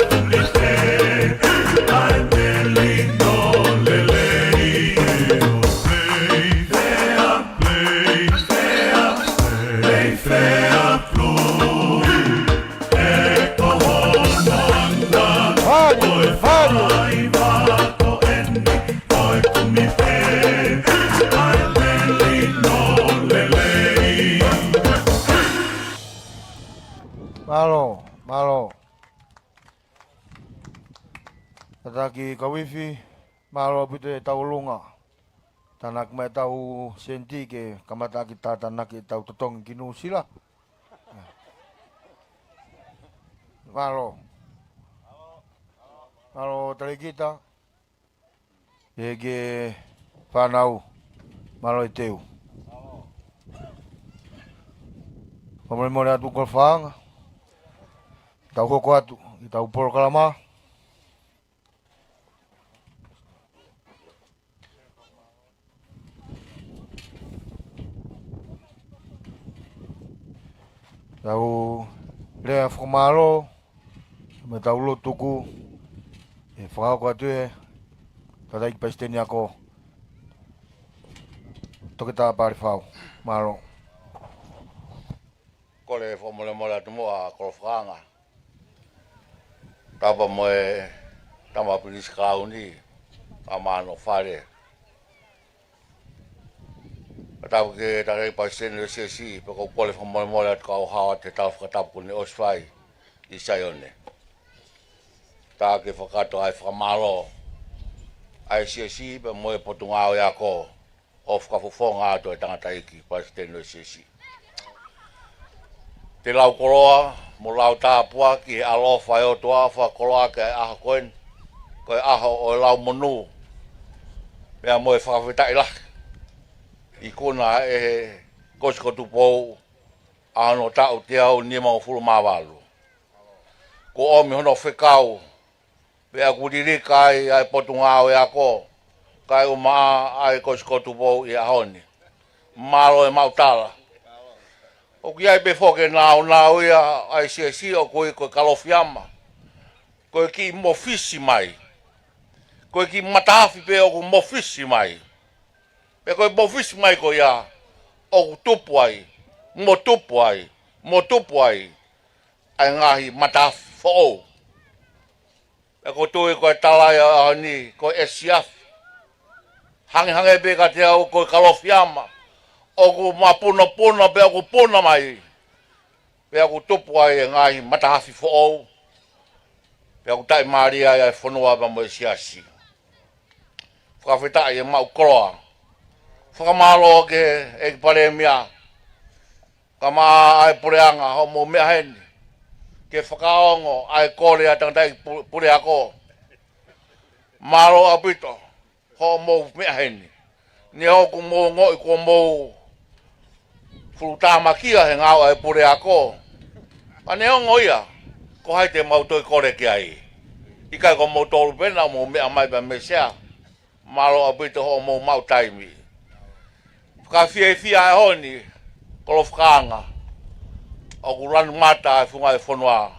Malo. Tataki kawifi. Malo pito e tau lunga. Tanak me tau senti ke kamataki tatanak e tau totong kinu sila. Malo. Malo tali kita. Ege whanau. Malo e teu. Pamole mole atu kol whaanga. Tau koko atu. I tau polo kalama. Tau lea whakamalo. Me tau lo tuku. E whakako atu e. Tata iki paisteni ako. Toke tā pāri whau. Malo. Kole fomole mole atu moa kolofanga. Tapa moe tama pinis kauni amano fare. Tapa ke takai paisen le sesi peko kole fomole mole atu kau hawa te tau whakatapu ni osfai i sayone. Tā ke whakato ai whakamalo ai sesi pe moe potungao yako o whakafofonga atu e tangata iki paisen le sesi. Te lau koroa, mo lau tāpua ki alofa e o toa, wha koroa ke aha koen, koe aha o lau monu. Mea moe whakawhita i laki. I kona e kosikotu pou, ano tau te au ni mau fulu mawalu. Ko omi hono whekau, pea kuririka ai potungao e ako, kai umaa ai kosikotu pou i ahoni. Malo e mautala. O ki ai be foke nao ia ai si o koe kalofiama. Koe ki mofisi mai. Koe ki matafi pe o mofisi mai. Pe koe mofisi mai ko ia o tupu ai. Mo tupu ai. Ai ngahi matafi fo o. Pe koe tue koe talaya ani koe esiaf. Hange be ka te au koe kalofiama. Oku mapuna pe aku puna mai. Pe aku tupu ai ngai matahafi fo ou. Pe aku tai maria ai whanua pa mo siasi. Whakawhita ai mau koroa. Whakamalo ke e pare mea. Kama ai pureanga ho mo mea heni. Ke whakaongo ai kore a tangatai pure ako. Malo apito ho mo mea heni. Ni hoku mo ngoi ko mo Fuluta makia he ngau ai pure ako. Ane o ngoia. Ko hai te mautoi kore ki ai. Ika ko mo tolu pena mo mea mai pa mesea. Malo apito ho mo mau taimi. Ka fia ai honi. Kolo whakanga. O ku ranu mata ai funga e whanua.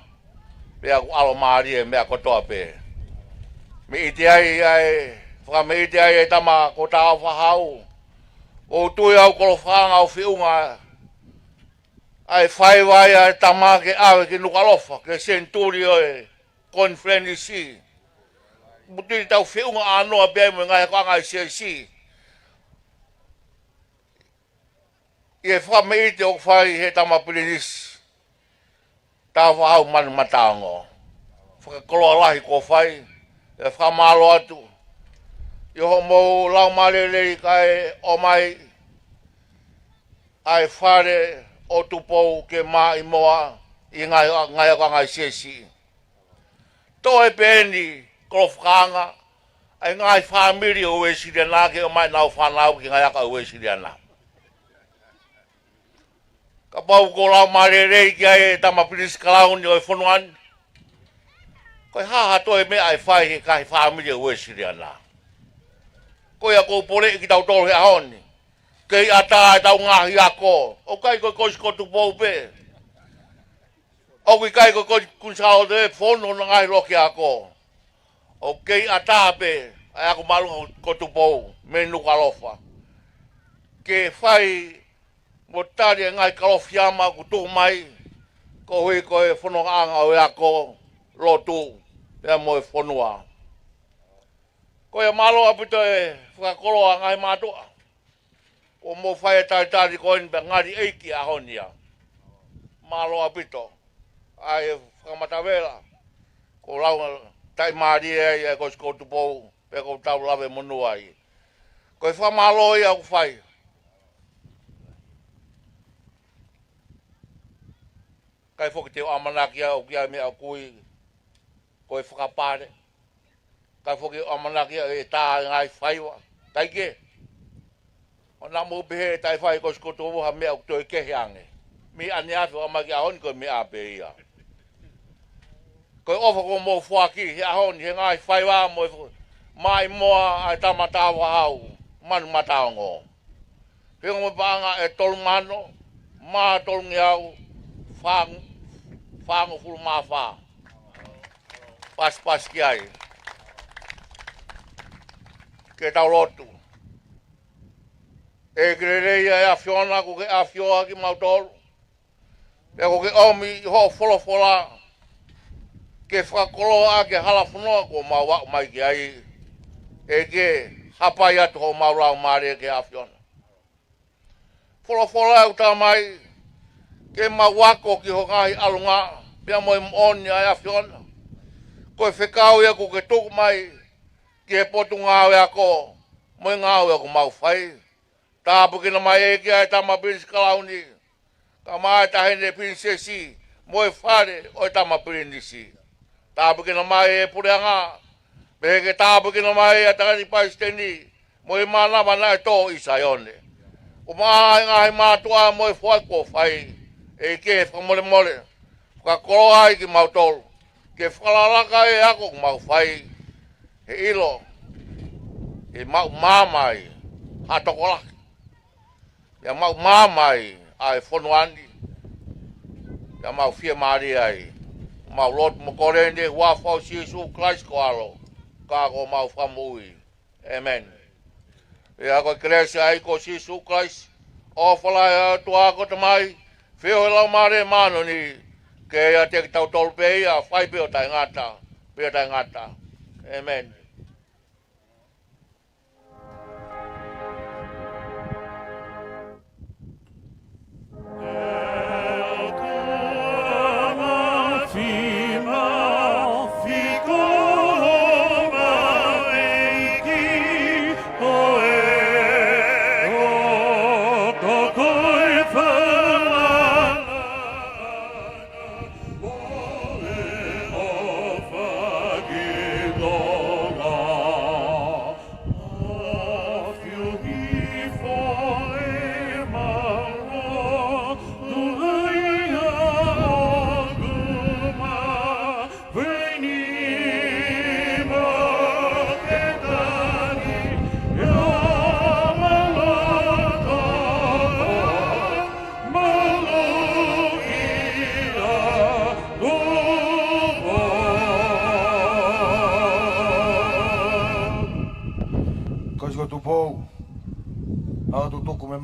Pea ku alo maari e mea kotoa pe. Me ite ai me ite ai e tama ko tau whahau. O tui au kolo whakanga o whiunga. Ai whai wai ai tamake awe ki nukalofa, ke senturi oe, konfreni si. Mutiri tau whiunga anoa bea mo ngai kwa ngai si. Ie whameite o whai he tamapirinisi. Tā whahau manu mataongo. Whakakoloa lahi ko whai, e whamalo atu. Iho mou lau marerei kai o mai, ai whare o tupou ke mai moa i ngai o ngai sesi. Tō e pēni kolofkanga ai ngai whamiri o e siriana ke o mai nau whanau ki ngai aka o e siriana. Ka pau ko lau marerei ki ai tamapiris kalauni o e whanuan. Koe haha tō e me ai whai he kai whamiri o e siriana. Koe a kou pore ki tau tolu he ahoni. Kei ata e tau ngahi ako. O kai koe kosikotu pou pe. O kai koe kunsao te whono na ngahi loki ako. O kei ata pe. Ai ako malu kotu pou. Me nukalofa. Ke whai mo tari e ngai kalofiama kutu mai. Ko hui koe whono anga o e ako. Lotu. Pea mo e whonua. Koe malo apito e whakakoloa ngai matua. O mo whai tari koen pe ngari eiki a honia. Malo apito. Ai whakamatawela. Ko lau tai maari e ko sko tupo pe ko tau lave monu ai. Ko whamalo ia ku whai. Kai whoki te o amanakia o kia mea kui ko whakapare. Kai whoki o amanakia e tā ngai whaiwa. Tai ke. O nā mō pehe tai whai ko sko tupo ha mea o toi kehe ange. Mi ane afi o maki ahoni ko mea ape ia. Ko ofa ko mo fuaki he ahon he ngai whaiwa mo mai moa ai tamatawa hau manu mataongo. He mo banga e tolu mano ma tolu ngiau fang fulu mafa. Pas ki ai. Ke tau lotu. E grere ia afiona ko ke afioa ki mautolu. E ko ke omi ho fola ke whakoloa ke halafunoa ko mawa mai ki ai e ke hapai atu ho maurau maare ke awhiona. Whola uta mai ke mawako ki ho ngahi alunga pia moi moni ai awhiona. Ko e whekau ia ko ke tuku mai ke potu ngāwe ako moi ngāwe ako mau whai. Tāpu kina mai e ki ai tama Prince Kalauni ka mai tahene prinsesi moi whare o tama prinsesi. Tāpu kina mai e pureanga, pehe ke tāpu kina mai e takani paisteni, mo i mana mana e tō isa ione. O maa e ngahi mātua mo i whaiko whai, e ke whamole mole, whakakoro ai ki mautolu, ke whalalaka e ako ku mau whai, he ilo, e mau māmai, hatokolaki, e mau māmai ai whonuandi, e mau whia maari ai, mau lot mo korende wa fau Jesus Christ ko alo ka ko mau famui amen e ako kresi ai ko Jesus Christ o fala tu ako tamai feo la mare mano ni ke ya te tau tolpe ya fai pe o tai ngata amen.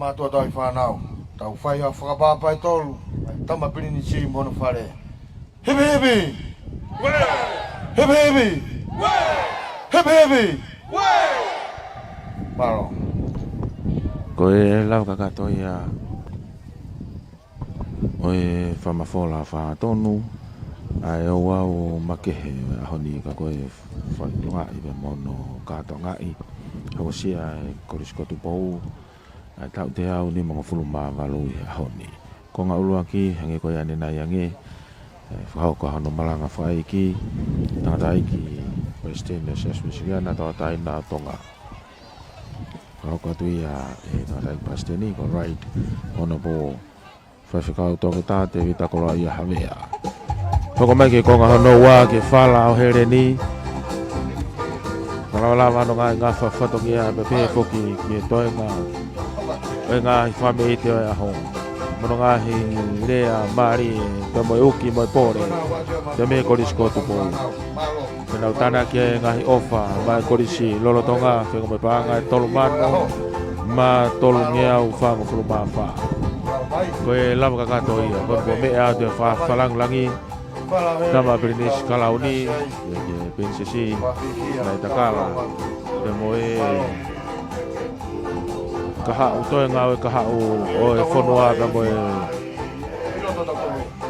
Matua tau i whanau. Tau whai a whakapapai tolu. Tama pirini si mono whare. Hebi hebi! Hebi hebi! Hebi hebi! Maro. Ko e lau kakato ia o e whamafola whaatonu a e o wau makehe a honi ka koe whanunga i me mono kato ngai. Hau sia e koriskotu pou ai tau te au ni mga fulu mawalo i a honi. Ko ngā ulua ki, hange koe ane nai ange, whahau ka hano malanga whai ki, tangata ai ki Western Assessment na tau tai nā tonga. Whahau ka tui a tangata ai Pasteni, ko right, ono po whaiwhikau toke tāte vita koloa i a hawea. Hoko mai ke konga hano wā ke whala o here ni, Kalawala no ngā whawhatoki a pepe foki ki e toi ngā e ngā hi whame i te oi a hong. Mono ngā hi rea maari te moi uki moi pōre te me korisko tupo. Te nau tana ki e ngā hi ofa mai korisi lolotonga whenga moi pānga e tolu mano ma tolu ngea u whango furu mā wha. Ko e lama kakato ia, ko po mea te whalangulangi Nama Prince Kalauni, Prinsesi, Nai Takala, te moe kaha utoe ngau kaha o e whanua te moe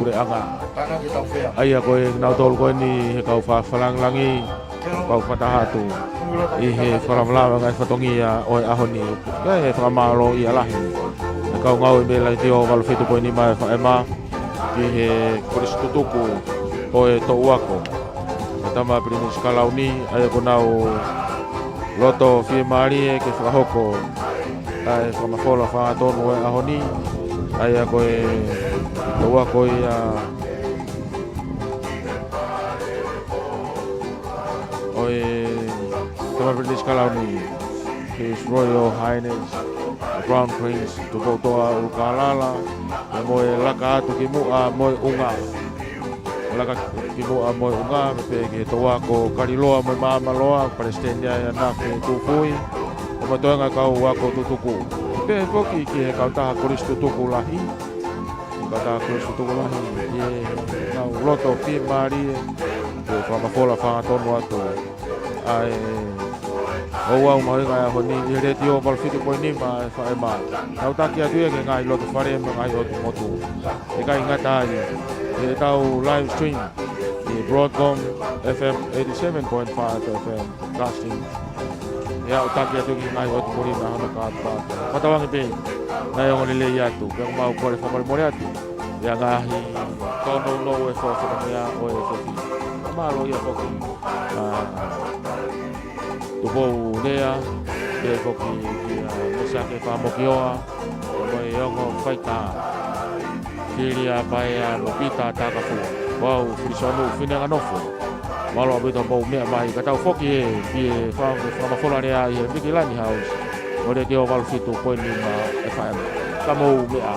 kure anga. Tana kita fea. Ai a koe nau tolu koe ni he kau whalangi kau whatahatu. I he whalamlawa ngai whatongi a oe aho ni. Kai he whamalo i alahi. E kau ngau i mela i te o walu whitu koe ni mai whaema. Ki he koristutuku oe to uako. E tama prinis kalau ni ai ko nau loto fie maari e ke whakahoko. Ai whamafola whangatonu e aho ni. Ai a koe to uako i a Oi, tama British Kalani, His Royal Highness, the Crown Prince, Tupotoa Ukalala, e moe laka atu ki mua moe unga. Laka ki mua moe unga, me pe ke toa ko kariloa moe maamaloa, Palestina e anake tupui, o matoenga kau wako tutuku. Pe poki ki he kautaha koristu tuku lahi, kautaha koristu tuku lahi, ye nau loto ki maari e whamafola whangatonu atu. Ai o au mai ngai honi i re tio pal fitu ko ni ma fa ma tau ta ki atu e ngai lo to fare me ngai o motu e kai ngata ai e tau live stream i Broadcom FM 87.5 FM casting ya o ta ki atu ki ngai o to mori na hana ka pa patawangi pe ngai o le ya tu pe ma o ko le fa mori atu ya ngai tono no e fo fa ya o e fo malo ia foki tupo lea e foki mesa ke whamokioa o mai ongo whaita kiria pai a lopita takafu wau whirisonu whinenga nofu malo abito mau mea mai katau foki e ki e whamawhora rea i e Mickey Lani House o re te o walfitu koe ni ma e whaema ka mau mea